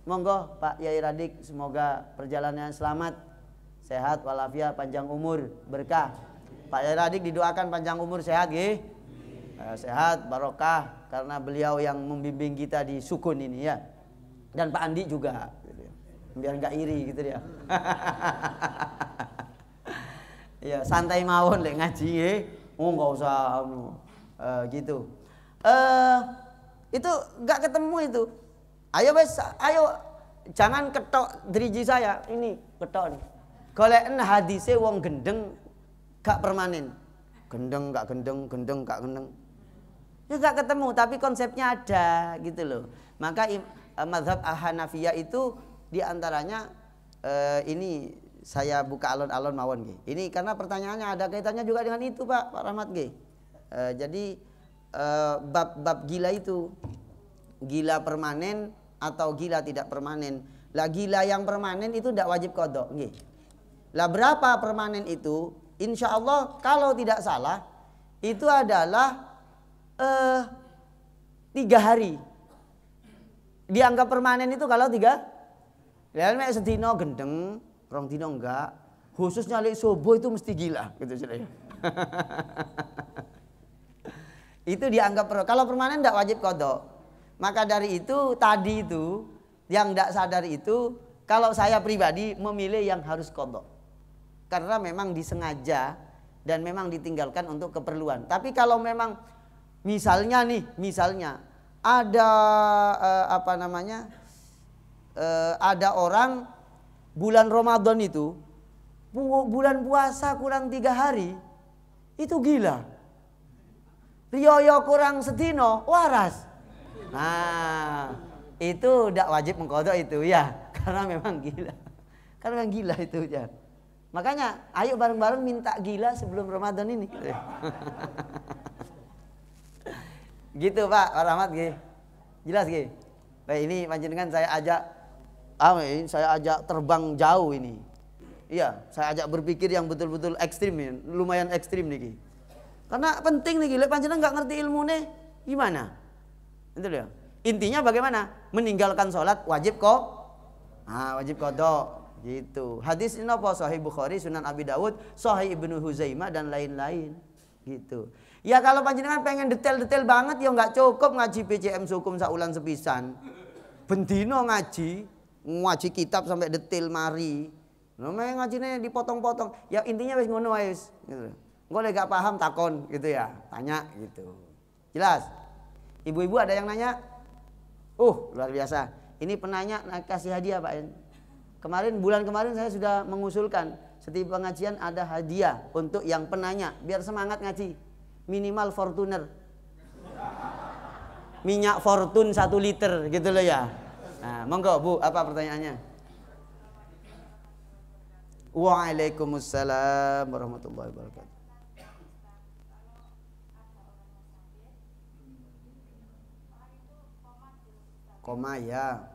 monggo Pak Yai Radik, semoga perjalanannya selamat, sehat walafiat, panjang umur, berkah. Pak Yai Radik didoakan panjang umur, sehat nggih. Sehat barokah karena beliau yang membimbing kita di sukun ini ya. Dan Pak Andi juga biar nggak iri gitu dia. Ya santai mawon lek ngaji nggak usah gitu. Itu nggak ketemu itu. Ayo jangan ketok driji saya ini ketok nih. Goleken hadise wong gendeng gak permanen. Gendeng gak gendeng, gendeng gak gendeng. Ya gak ketemu tapi konsepnya ada gitu loh. Maka mazhab Hanafiyah itu diantaranya ini saya buka alon-alon mawon nggih. Ini karena pertanyaannya ada kaitannya juga dengan itu Pak Rahmat nggih. Jadi bab gila itu gila permanen atau gila tidak permanen. Lah gila yang permanen itu tidak wajib qadha nggih. Lah berapa permanen itu? Insya Allah kalau tidak salah itu adalah 3 hari. Dianggap permanen itu kalau 3. Ya nek sedina gendeng, 2 dina enggak. Khususnya lek subuh itu mesti gila gitu ceritanya. Itu dianggap kalau permanen tidak wajib qadha. Maka dari itu tadi itu yang tidak sadar itu kalau saya pribadi memilih yang harus qadha. Karena memang disengaja dan memang ditinggalkan untuk keperluan. Tapi kalau memang misalnya ada ada orang bulan Ramadan itu bulan puasa kurang 3 hari itu gila. Riyo kurang sedino waras. Nah, itu tidak wajib mengqadha itu ya, karena memang gila. Karena memang gila itu ya. Makanya ayo bareng-bareng minta gila sebelum Ramadan ini. Gitu Pak Rahmat nggih. Jelas nggih. Baik ini panjenengan saya ajak terbang jauh ini. Iya, saya ajak berpikir yang betul-betul ekstrim ini, lumayan ekstrim niki. Karena penting nih, lek panjenengan nggak ngerti ilmune gimana? Itu dia. Intinya bagaimana? Meninggalkan sholat wajib kok. Wajib qadha gitu. Hadis ini apa? Sahih Bukhari, Sunan Abi Dawud, Sahih Ibnu Huzaimah dan lain-lain gitu. Ya kalau panjenengan pengen detail-detail banget ya nggak cukup ngaji PCM Sukum saulan sepisan. bendino ngaji kitab sampai detail mari. Namanya ngajine dipotong-potong. Ya intinya wis ngono wae wis gitu. Engko lek gak paham takon gitu ya, tanya gitu. Jelas? Ibu-ibu ada yang nanya? Luar biasa. Ini penanya kasih hadiah Pak. Bulan kemarin saya sudah mengusulkan setiap pengajian ada hadiah untuk yang penanya biar semangat ngaji. Minimal Fortuner. Minyak Fortune 1 liter gitu loh ya. Nah, monggo Bu, apa pertanyaannya? Waalaikumsalam warahmatullahi wabarakatuh. Koma ya.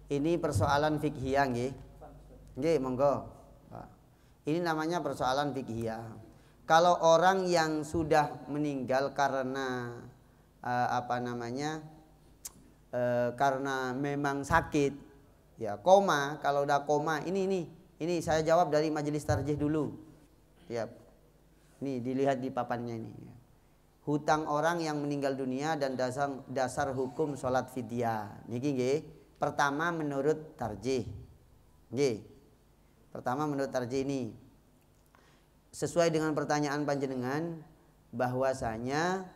Ini persoalan fikhiyah nggih. Nggih, monggo. Ini namanya persoalan fikhiyah. Kalau orang yang sudah meninggal karena karena memang sakit, ya koma. Kalau udah koma, ini saya jawab dari majelis tarjih dulu. Ya, nih dilihat di papannya ini. Hutang orang yang meninggal dunia dan dasar hukum sholat fidyah. Niki nggih. Pertama menurut tarjih. Nggih. Pertama menurut tarjih ini sesuai dengan pertanyaan panjenengan bahwasanya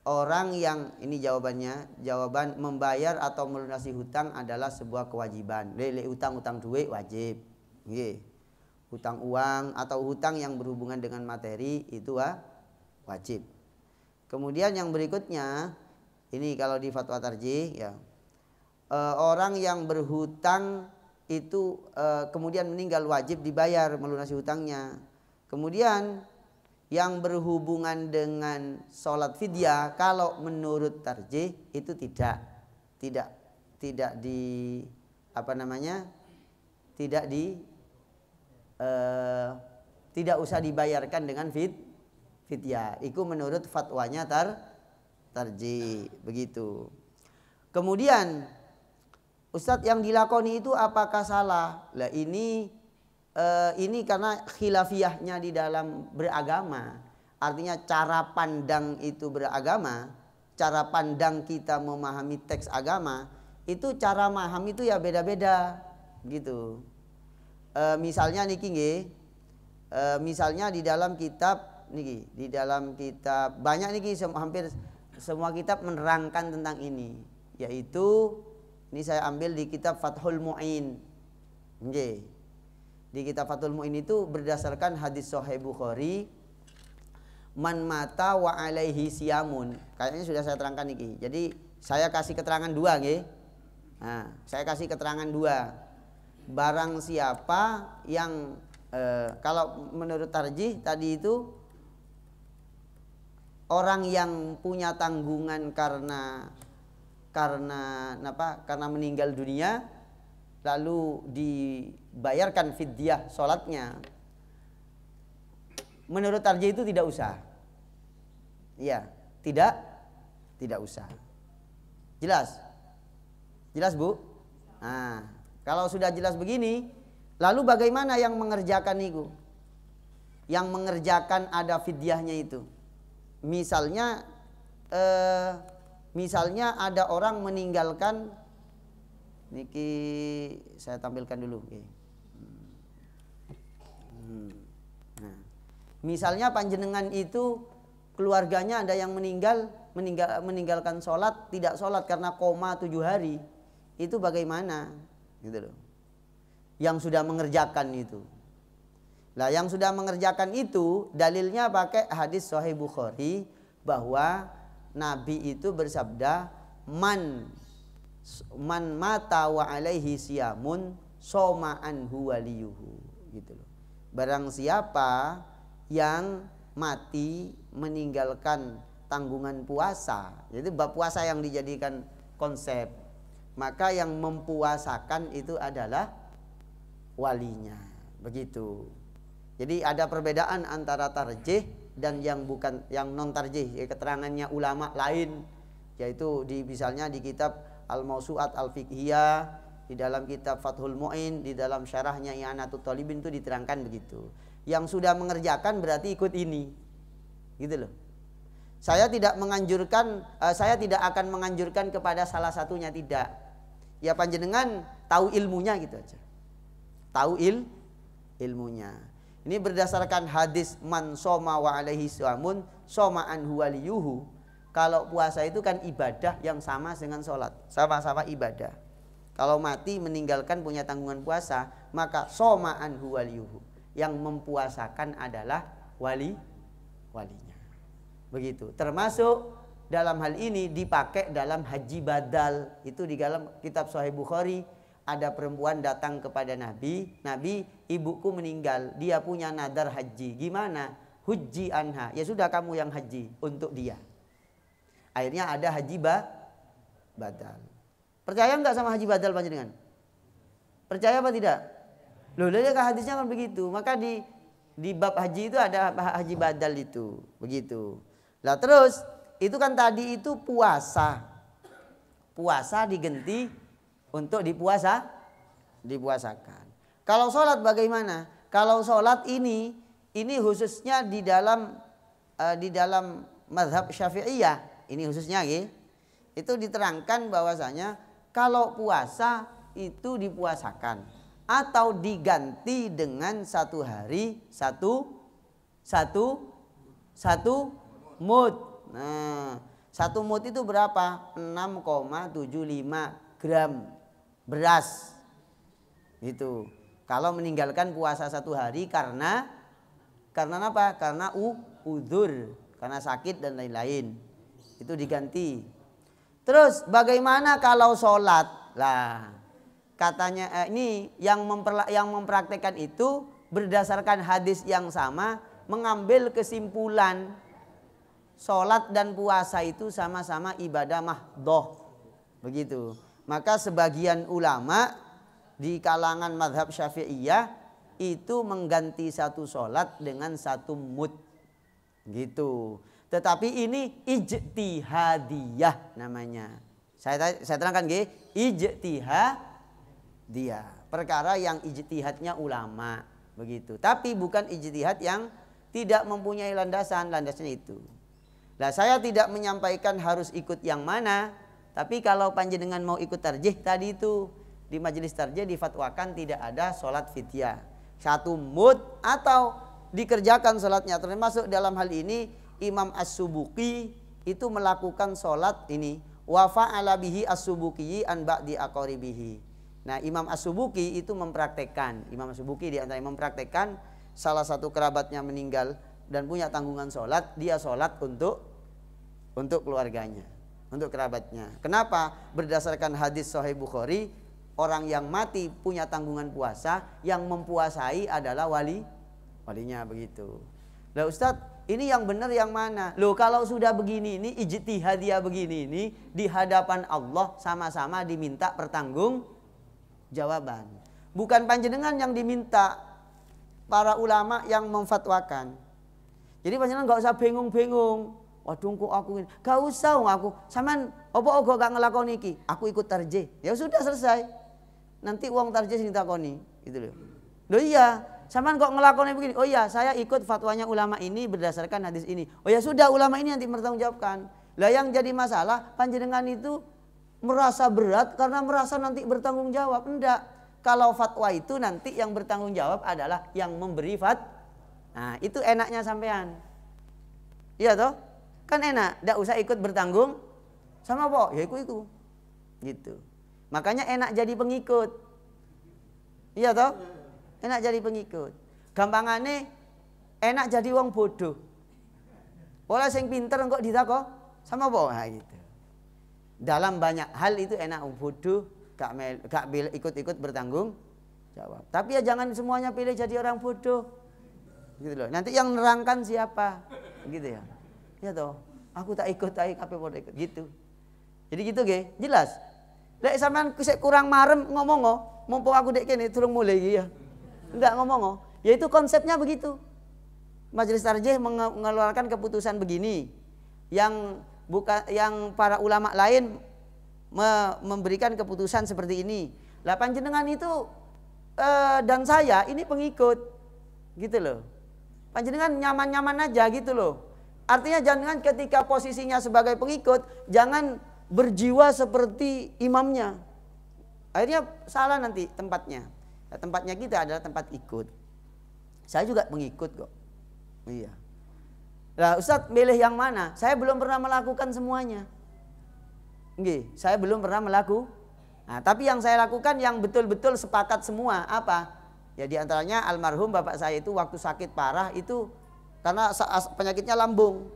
orang yang ini jawaban membayar atau melunasi hutang adalah sebuah kewajiban. Hutang duit wajib. Nggih. Hutang uang atau hutang yang berhubungan dengan materi itu wajib. Kemudian yang berikutnya ini kalau di fatwa tarjih ya. Orang yang berhutang itu kemudian meninggal wajib dibayar melunasi hutangnya. Kemudian yang berhubungan dengan sholat fidyah kalau menurut tarjih itu tidak tidak usah dibayarkan dengan fidyah. Itu menurut fatwanya tarjih begitu. Kemudian Ustadz yang dilakoni itu apakah salah? Lah ini karena khilafiyahnya di dalam beragama. Artinya cara pandang itu beragama, cara pandang kita memahami teks agama, itu cara memahami itu ya beda-beda gitu. Misalnya niki nggih, misalnya di dalam kitab niki, di dalam kitab banyak niki hampir semua kitab menerangkan tentang ini, yaitu ini saya ambil di kitab Fathul Mu'in. Nggih. Di kitab Fathul Mu'in itu berdasarkan hadis Sahih Bukhari, man mata wa alaihi siyamun. Kayaknya sudah saya terangkan niki. Jadi saya kasih keterangan dua nggih. Nah, saya kasih keterangan dua. Barang siapa yang kalau menurut tarjih tadi itu orang yang punya tanggungan karena meninggal dunia lalu dibayarkan fidyah sholatnya, menurut tarjih itu tidak usah. Iya, tidak usah. Jelas Bu? Nah, kalau sudah jelas begini, lalu bagaimana yang mengerjakan itu? Yang mengerjakan ada fidyahnya itu. Misalnya ada orang meninggalkan, niki saya tampilkan dulu. Nah, misalnya panjenengan itu keluarganya ada yang meninggalkan sholat, tidak sholat karena koma 7 hari, itu bagaimana? Gitu loh. Yang sudah mengerjakan itu. Lah yang sudah mengerjakan itu dalilnya pakai hadis Sahih Bukhari bahwa Nabi itu bersabda man mata wa alaihi siyamun soma anhu waliyuhu gitu loh. Barang siapa yang mati meninggalkan tanggungan puasa, jadi bab puasa yang dijadikan konsep, maka yang mempuasakan itu adalah walinya. Begitu. Jadi ada perbedaan antara tarjih dan yang bukan, yang non tarjih, ya, keterangannya ulama lain, yaitu misalnya di kitab Al-Mawsu'at Al-Fiqhiyah, di dalam kitab Fathul Mu'in, di dalam syarahnya I'anatul Talibin itu diterangkan begitu. Yang sudah mengerjakan berarti ikut ini, gitu loh. Saya tidak menganjurkan, saya tidak akan menganjurkan kepada salah satunya, tidak. Ya panjenengan tahu ilmunya gitu aja. Tahu ilmunya. Ini berdasarkan hadis man soma wa alaihi suamun soma anhu waliyuhu. Kalau puasa itu kan ibadah yang sama dengan sholat, sama-sama ibadah. Kalau mati meninggalkan punya tanggungan puasa, maka soma anhu waliyuhu. Yang mempuasakan adalah walinya. Begitu. Termasuk dalam hal ini dipakai dalam haji badal. Itu di dalam kitab Sahih Bukhari. Ada perempuan datang kepada Nabi, Nabi, ibuku meninggal, dia punya nadar haji, gimana? Hujji anha, ya sudah kamu yang haji untuk dia. Akhirnya ada haji badal. Percaya nggak sama haji badal panjenengan? Percaya apa tidak? Loh, lihat hadisnya kan begitu. Maka di bab haji itu ada haji badal itu, begitu. Lah terus itu kan tadi itu puasa diganti untuk dipuasakan. Kalau sholat bagaimana? Kalau sholat ini khususnya di dalam mazhab Syafi'iyah, ini khususnya itu diterangkan bahwasanya kalau puasa itu dipuasakan atau diganti dengan satu hari satu mud. Nah, satu mud itu berapa? 6,75 gram beras itu. Kalau meninggalkan puasa satu hari karena apa? Karena udzur, karena sakit dan lain-lain, itu diganti. Terus bagaimana kalau sholat? Lah katanya ini yang mempraktekkan itu berdasarkan hadis yang sama mengambil kesimpulan sholat dan puasa itu sama-sama ibadah mahdhoh, begitu. Maka sebagian ulama di kalangan mazhab Syafi'iyah itu mengganti satu sholat dengan satu mud, gitu. Tetapi ini ijtihadiyah namanya. Saya terangkan ijtihadiyah. Perkara yang ijtihadnya ulama, begitu. Tapi bukan ijtihad yang tidak mempunyai landasannya itu. Nah, saya tidak menyampaikan harus ikut yang mana. Tapi kalau panjenengan mau ikut tarjih tadi itu di majelis tarjih difatwakan tidak ada sholat fidyah, satu mud atau dikerjakan sholatnya. Termasuk dalam hal ini Imam As-Subuki itu melakukan sholat ini wa fa'ala bihi As-Subuki an ba'di aqaribihi. Nah, Imam As-Subuki itu mempraktekkan, Imam As-Subuki di antara mempraktekkan salah satu kerabatnya meninggal dan punya tanggungan sholat, dia sholat untuk keluarganya, untuk kerabatnya. Kenapa? Berdasarkan hadis Sahih Bukhari, orang yang mati punya tanggungan puasa, yang mempuasai adalah walinya, begitu. Lah Ustadz, ini yang benar yang mana? Loh, kalau sudah begini ini ijtihadiyah begini ini di hadapan Allah sama-sama diminta pertanggungjawaban. Bukan panjenengan yang diminta, para ulama yang memfatwakan. Jadi panjenengan nggak usah bingung-bingung. Waduh kok aku ini. Gak usah aku. Saman apa ogo gak ngelakoni iki? Aku ikut tarjih. Ya sudah selesai. Nanti uang tarjih sing takoni, gitu loh. Loh iya, saman kok ngelakoni begini? Oh iya, saya ikut fatwanya ulama ini berdasarkan hadis ini. Oh ya sudah, ulama ini nanti bertanggungjawabkan. Lah yang jadi masalah panjenengan itu merasa berat karena merasa nanti bertanggung jawab. Enggak. Kalau fatwa itu nanti yang bertanggung jawab adalah yang memberi Nah, itu enaknya sampean. Iya toh? Kan enak, tidak usah ikut bertanggung sama apa? Ya ikut. Gitu. Makanya enak jadi pengikut. Iya toh? Enak jadi pengikut. Gampangane enak jadi wong bodoh. Pola sing pinter kok ditakok sama apa? Nah, gitu. Dalam banyak hal itu enak wong bodoh, gak ikut-ikut bertanggung jawab. Tapi ya jangan semuanya pilih jadi orang bodoh. Gitu loh. Nanti yang nerangkan siapa? Gitu ya. Ya toh, aku tak ikut, apa boleh ikut gitu. Jadi gitu ge, jelas. Lek sampean kurang marem ngomong mumpung aku dek kene durung mulai iki ya. Enggak ngomong. Yaitu konsepnya begitu. Majelis Tarjih mengeluarkan keputusan begini. Yang para ulama lain memberikan keputusan seperti ini. Lah panjenengan itu dan saya ini pengikut. Gitu loh. Panjenengan nyaman-nyaman aja gitu loh. Artinya jangan ketika posisinya sebagai pengikut, jangan berjiwa seperti imamnya. Akhirnya salah nanti tempatnya. Nah, tempatnya kita adalah tempat ikut. Saya juga pengikut kok. Iya. Nah, Ustadz milih yang mana? Saya belum pernah melakukan semuanya. Nggih, saya belum pernah melakukan. Nah, tapi yang saya lakukan yang betul-betul sepakat semua apa? Ya diantaranya almarhum bapak saya itu waktu sakit parah itu karena penyakitnya lambung.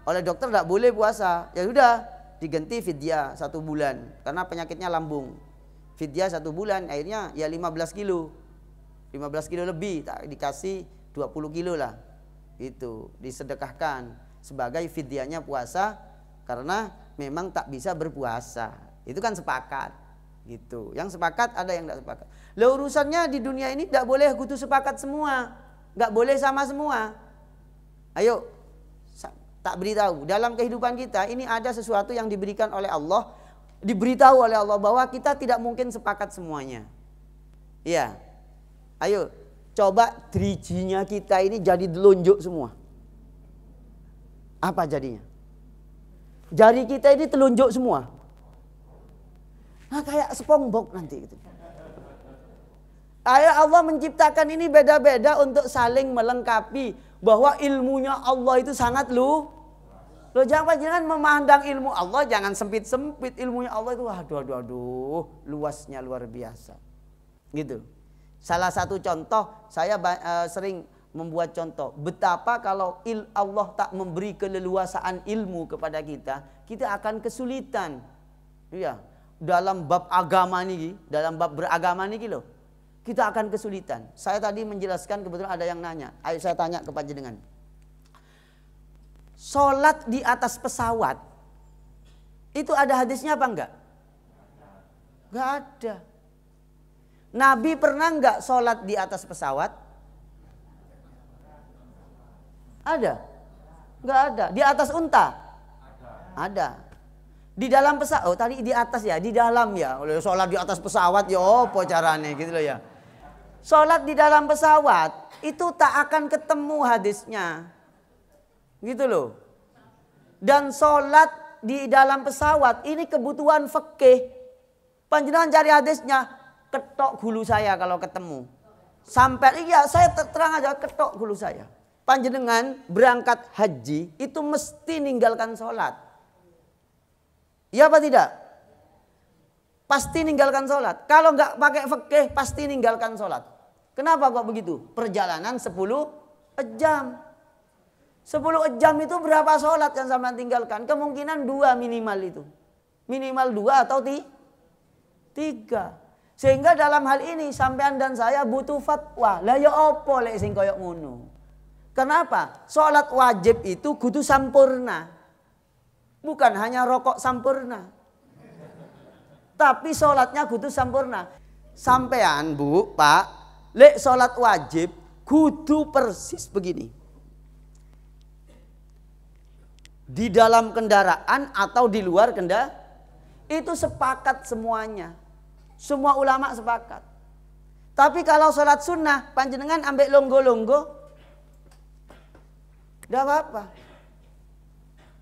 Oleh dokter tidak boleh puasa. Ya sudah diganti fidyah 1 bulan karena penyakitnya lambung. Fidyah 1 bulan akhirnya ya 15 kilo. 15 kilo lebih tak dikasih 20 kilo lah. Itu disedekahkan sebagai fidyahnya puasa karena memang tak bisa berpuasa. Itu kan sepakat gitu. Yang sepakat ada yang tidak sepakat. Lah urusannya di dunia ini tidak boleh kudu sepakat semua. Enggak boleh sama semua. Ayo tak beritahu dalam kehidupan kita ini ada sesuatu yang diberikan oleh Allah, diberitahu oleh Allah bahwa kita tidak mungkin sepakat semuanya. Iya. Ayo coba drijinya kita ini jadi telunjuk semua. Apa jadinya? Jari kita ini telunjuk semua. Nah kayak SpongeBob nanti gitu. Allah menciptakan ini beda-beda untuk saling melengkapi bahwa ilmunya Allah itu sangat Lo jangan memandang ilmu Allah jangan sempit-sempit. Ilmunya Allah itu aduh luasnya luar biasa. Gitu. Salah satu contoh saya sering membuat contoh betapa kalau Allah tak memberi keleluasaan ilmu kepada kita, kita akan kesulitan. Iya, dalam bab agama niki, dalam bab beragama niki loh. Kita akan kesulitan. Saya tadi menjelaskan kebetulan ada yang nanya. Ayo saya tanya ke panjenengan. Sholat di atas pesawat itu ada hadisnya apa enggak? Enggak ada. Nabi pernah enggak sholat di atas pesawat? Ada? Enggak ada. Di atas unta? Ada. Di dalam pesawat, oh tadi di atas ya, di dalam ya. Oleh sholat di atas pesawat ya apa caranya gitu loh ya. Sholat di dalam pesawat itu tak akan ketemu hadisnya. Gitu loh. Dan sholat di dalam pesawat ini kebutuhan fikih. Panjenengan cari hadisnya, ketok gulu saya kalau ketemu. Sampai iya saya terang aja ketok gulu saya. Panjenengan berangkat haji itu mesti ninggalkan sholat. Iya apa tidak? Pasti ninggalkan sholat. Kalau nggak pakai fikih pasti ninggalkan sholat. Kenapa kok begitu? Perjalanan 10 jam. 10 jam itu berapa sholat yang sampai tinggalkan? Kemungkinan 2 minimal itu. Minimal 2 atau 3. Sehingga dalam hal ini sampean dan saya butuh fatwa. Lah ya opo lek sing koyo ngono. Kenapa? Sholat wajib itu kudu sampurna. Bukan hanya rokok sampurna. Tapi sholatnya kudu sampurna. Sampean Bu, Pak, lek sholat wajib kudu persis begini. Di dalam kendaraan atau di luar kendaraan. Itu sepakat semuanya. Semua ulama sepakat. Tapi kalau sholat sunnah, panjenengan ambek longgo-longgo, tidak apa-apa.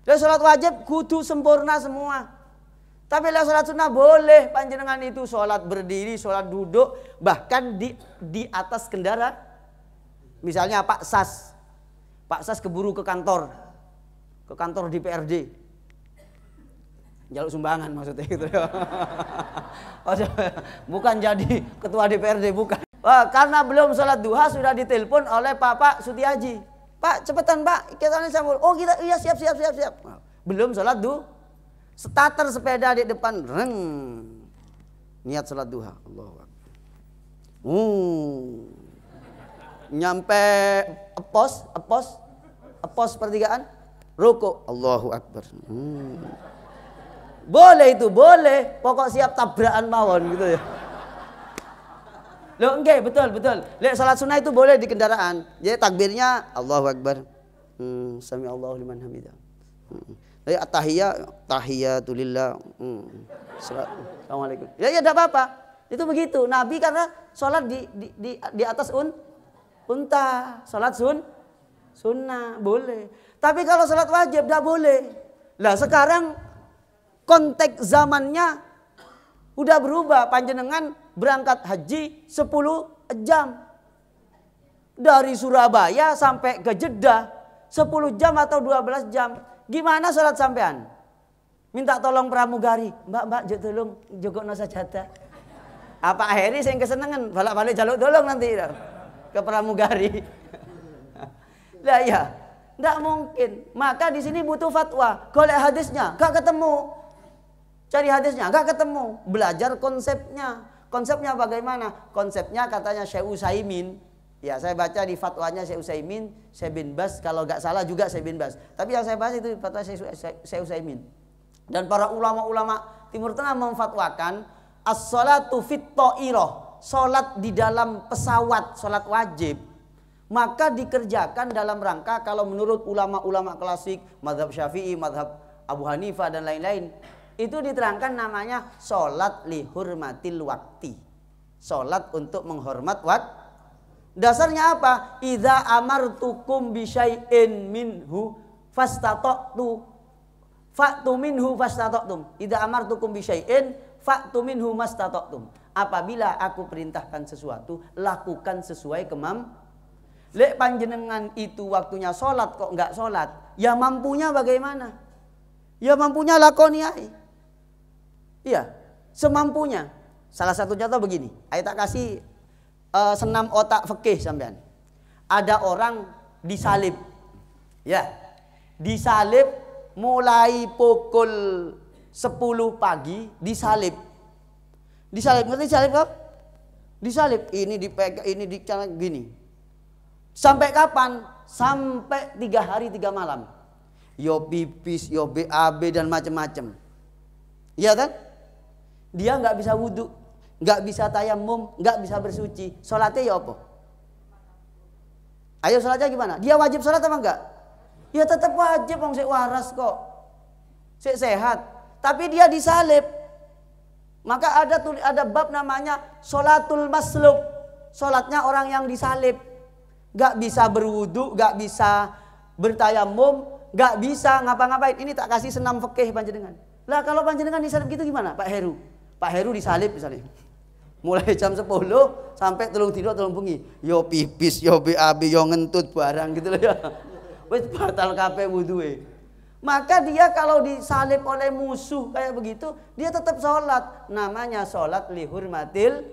Dan sholat wajib kudu sempurna semua. Tapi kalau sholat sunnah boleh panjenengan itu sholat berdiri, sholat duduk, bahkan di atas kendaraan. Misalnya Pak Sas keburu ke kantor DPRD. Jaluk sumbangan maksudnya gitu. Bukan jadi ketua DPRD, bukan. Wah, karena belum sholat duha sudah ditelepon oleh Pak Sutiaji. Pak cepetan Pak, kita sambung. Oh kita iya siap. Belum sholat duha. Starter sepeda di depan, reng. Niat sholat duha. Allahu Akbar. Nyampe epos pertigaan, rukuk. Allahu Akbar. Boleh itu, boleh. Pokok siap tabrakan mawon gitu ya. Loh enggak, betul. Lek salat sunnah itu boleh di kendaraan. Jadi takbirnya Allahu Akbar. Sami Allahu liman hamidah. Lek tahiyatulillah. Assalamualaikum. Ya enggak apa-apa. Itu begitu. Nabi karena salat di atas unta. Salat sunnah boleh. Tapi kalau salat wajib enggak boleh. Lah sekarang konteks zamannya udah berubah. Panjenengan berangkat haji 10 jam. Dari Surabaya sampai ke Jeddah 10 jam atau 12 jam. Gimana sholat sampean? Minta tolong pramugari. Mbak, tolong jogokno sajadah. Apa akhirnya saya kesenengan balik-balik jaluk tolong nanti ke pramugari. Lah ya, enggak mungkin. Maka di sini butuh fatwa. Golek hadisnya, gak ketemu. Cari hadisnya, gak ketemu. Belajar konsepnya. Konsepnya bagaimana? Konsepnya katanya Syekh Utsaimin. Ya saya baca di fatwanya Syekh Utsaimin, Syekh bin Baz. Kalau nggak salah juga Syekh bin Baz. Tapi yang saya bahas itu fatwa Syekh Utsaimin. Dan para ulama-ulama Timur Tengah memfatwakan as-salatu fit ta'irah. Salat di dalam pesawat, salat wajib. Maka dikerjakan dalam rangka kalau menurut ulama-ulama klasik, mazhab Syafi'i, mazhab Abu Hanifah dan lain-lain. Itu diterangkan namanya sholat lihurmatil wakti. Sholat untuk menghormat waktu. Dasarnya apa? Idza amartukum bisyai'in minhu fastata'tu fa'tu minhu fastata'tum. Idza amartukum bisyai'in fa'tu minhu mastata'tum. Apabila aku perintahkan sesuatu, lakukan sesuai kemampuan. Lek panjenengan itu waktunya sholat kok enggak sholat, ya mampunya bagaimana? Ya mampunya lakoni ae. Iya, semampunya. Salah satu contoh begini. Ayo tak kasih senam otak fikih sampean. Ada orang disalib. Ya. Disalib mulai pukul 10 pagi disalib. Disalib, ngerti salib kok? Disalib, ini dipegang, ini dicanak gini. Sampai kapan? Sampai 3 hari 3 malam. Yo pipis, yo BAB dan macam-macam. Iya kan? Dia nggak bisa wudhu, nggak bisa tayamum, nggak bisa bersuci. Sholatnya ya apa? Ayo sholatnya gimana? Dia wajib sholat apa enggak? Ya tetap wajib, wong sik waras kok, sik sehat. Tapi dia disalib. Maka ada bab namanya sholatul maslub. Sholatnya orang yang disalib. Nggak bisa berwudhu, nggak bisa bertayamum, nggak bisa ngapa-ngapain. Ini tak kasih senam fikih panjenengan. Lah kalau panjenengan disalib gitu gimana Pak Heru? Pak Heru disalib misalnya. Mulai jam 10 sampai telung dino telung bengi. Yo pipis, yo BAB, yo ngentut barang gitu loh ya. Wis batal kabeh wuduhe. Maka dia kalau disalib oleh musuh kayak begitu, dia tetap sholat. Namanya sholat lihurmatil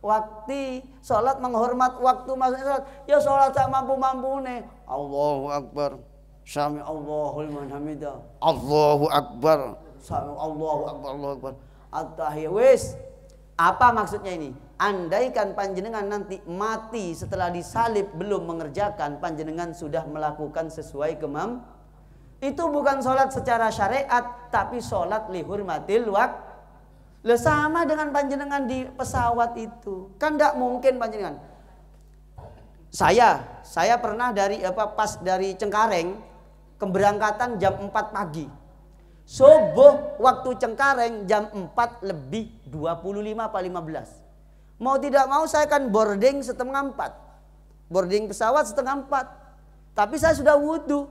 waktu. Sholat menghormat waktu, maksudnya sholat. Ya sholat sak mampu-mampune. Allahu Akbar. Sami Allahu liman hamidah. Allahu Akbar. Sami Allahu Akbar. Allahu Akbar. At-tahiyya. Wis. Apa maksudnya ini? Andaikan panjenengan nanti mati setelah disalib belum mengerjakan, panjenengan sudah melakukan sesuai kemampuan. Itu bukan sholat secara syariat, tapi sholat lihurmatil waqt. Lah sama dengan panjenengan di pesawat itu. Kan tidak mungkin panjenengan. Saya pernah pas dari Cengkareng, keberangkatan jam 4 pagi. Subuh waktu Cengkareng jam 4 lebih 25 apa 15. Mau tidak mau saya kan boarding setengah 4. Boarding pesawat setengah 4. Tapi saya sudah wudhu.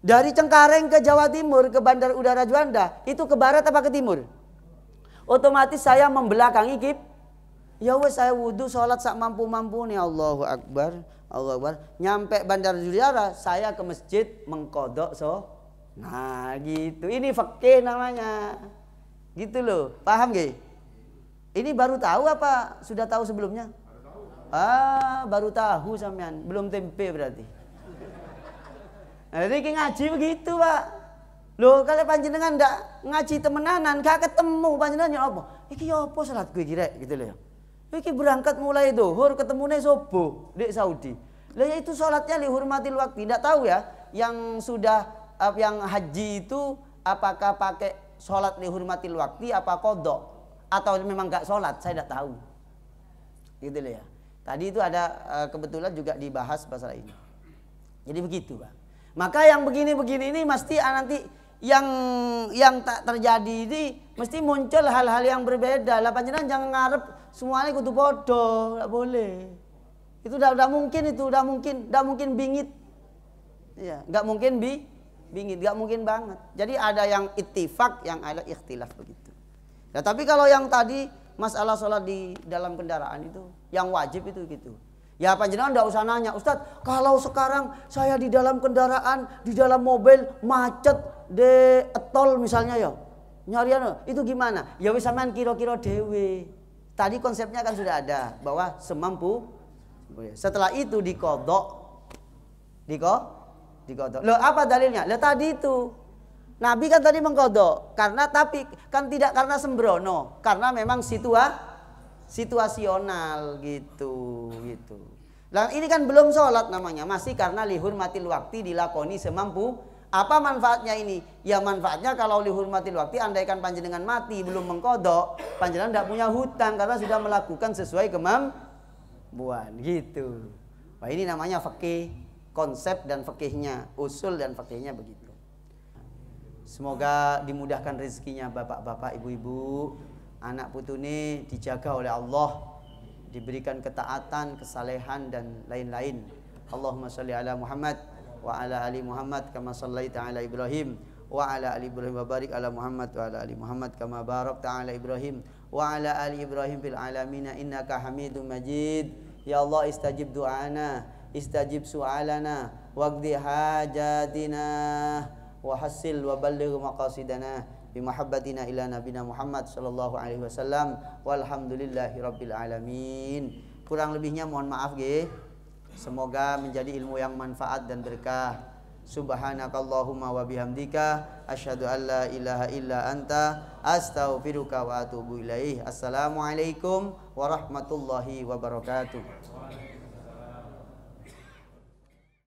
Dari Cengkareng ke Jawa Timur, ke Bandar Udara Juanda, itu ke barat apa ke timur? Otomatis saya membelakangi kib. Ya wes saya wudhu, sholat sak mampu-mampu nih. Allahu Akbar, Allahu Akbar. Nyampe Bandar Udara, saya ke masjid mengkodok Nah gitu, ini fikih namanya. Gitu loh, paham gak? Ini baru tahu apa sudah tahu sebelumnya? Baru tahu sampean, belum tempe berarti. Nah, ini ngaji begitu Pak. Loh kalau panjenengan ndak ngaji temenanan, gak ketemu panjenengan ya apa? Iki apa salat gue kira gitu loh ya. Iki berangkat mulai zuhur ketemune subuh di Saudi. Lah ya itu salatnya lihurmatil waqti. Ndak tahu ya yang sudah yang haji itu apakah pakai sholat lihurmatil waktu apa kodok atau memang gak sholat, saya tidak tahu. Gitu loh ya. Tadi itu ada kebetulan juga dibahas masalah ini. Jadi begitu, Pak. Maka yang begini-begini ini mesti nanti yang tak terjadi ini mesti muncul hal-hal yang berbeda. Lah panjenengan jangan ngarep semuanya kudu podo, enggak boleh. Itu udah mungkin itu, udah mungkin bingit. Ya, enggak mungkin bingit, enggak mungkin banget. Jadi ada yang ittifaq, yang ada ikhtilaf begitu. Nah, tapi kalau yang tadi masalah sholat di dalam kendaraan itu yang wajib itu gitu. Ya panjenengan enggak usah nanya, Ustadz, kalau sekarang saya di dalam kendaraan, di dalam mobil macet di tol misalnya ya. Nyarian itu gimana? Ya wis sampean kira-kira dewe. Tadi konsepnya kan sudah ada bahwa semampu. Setelah itu dikodok. Loh apa dalilnya? Loh tadi itu Nabi kan tadi mengkodok tapi kan tidak karena sembrono, karena memang situasional gitu. Nah ini kan belum sholat namanya, masih karena lihurmatil wakti dilakoni semampu. Apa manfaatnya ini? Ya manfaatnya kalau lihurmatil wakti, andaikan panjenengan mati belum mengkodok, panjenengan tidak punya hutang karena sudah melakukan sesuai kemampuan gitu. Wah ini namanya fikih, konsep dan fikihnya, usul dan fikihnya begitu. Semoga dimudahkan rezekinya bapak-bapak, ibu-ibu, anak putune dijaga oleh Allah, diberikan ketaatan, kesalehan dan lain-lain. Allahumma sholli ala Muhammad wa ala ali Muhammad kama shallaita ala Ibrahim wa ala ali Ibrahim wa barik ala Muhammad wa ala ali Muhammad kama barakta ala Ibrahim wa ala ali Ibrahim fil alamin innaka Hamidum Majid. Ya Allah istajib du'ana, istajib su'alana, waqdi hajatina wa hasil wa balligh maqasidana bimahabbatina ila nabina Muhammad sallallahu alaihi wasallam walhamdulillahi rabbil alamin. Kurang lebihnya mohon maaf nggih. Semoga menjadi ilmu yang manfaat dan berkah. Subhanakallahumma wa bihamdika asyhadu an la ilaha illa anta astaghfiruka wa atubu ilaih. Assalamualaikum warahmatullahi wabarakatuh.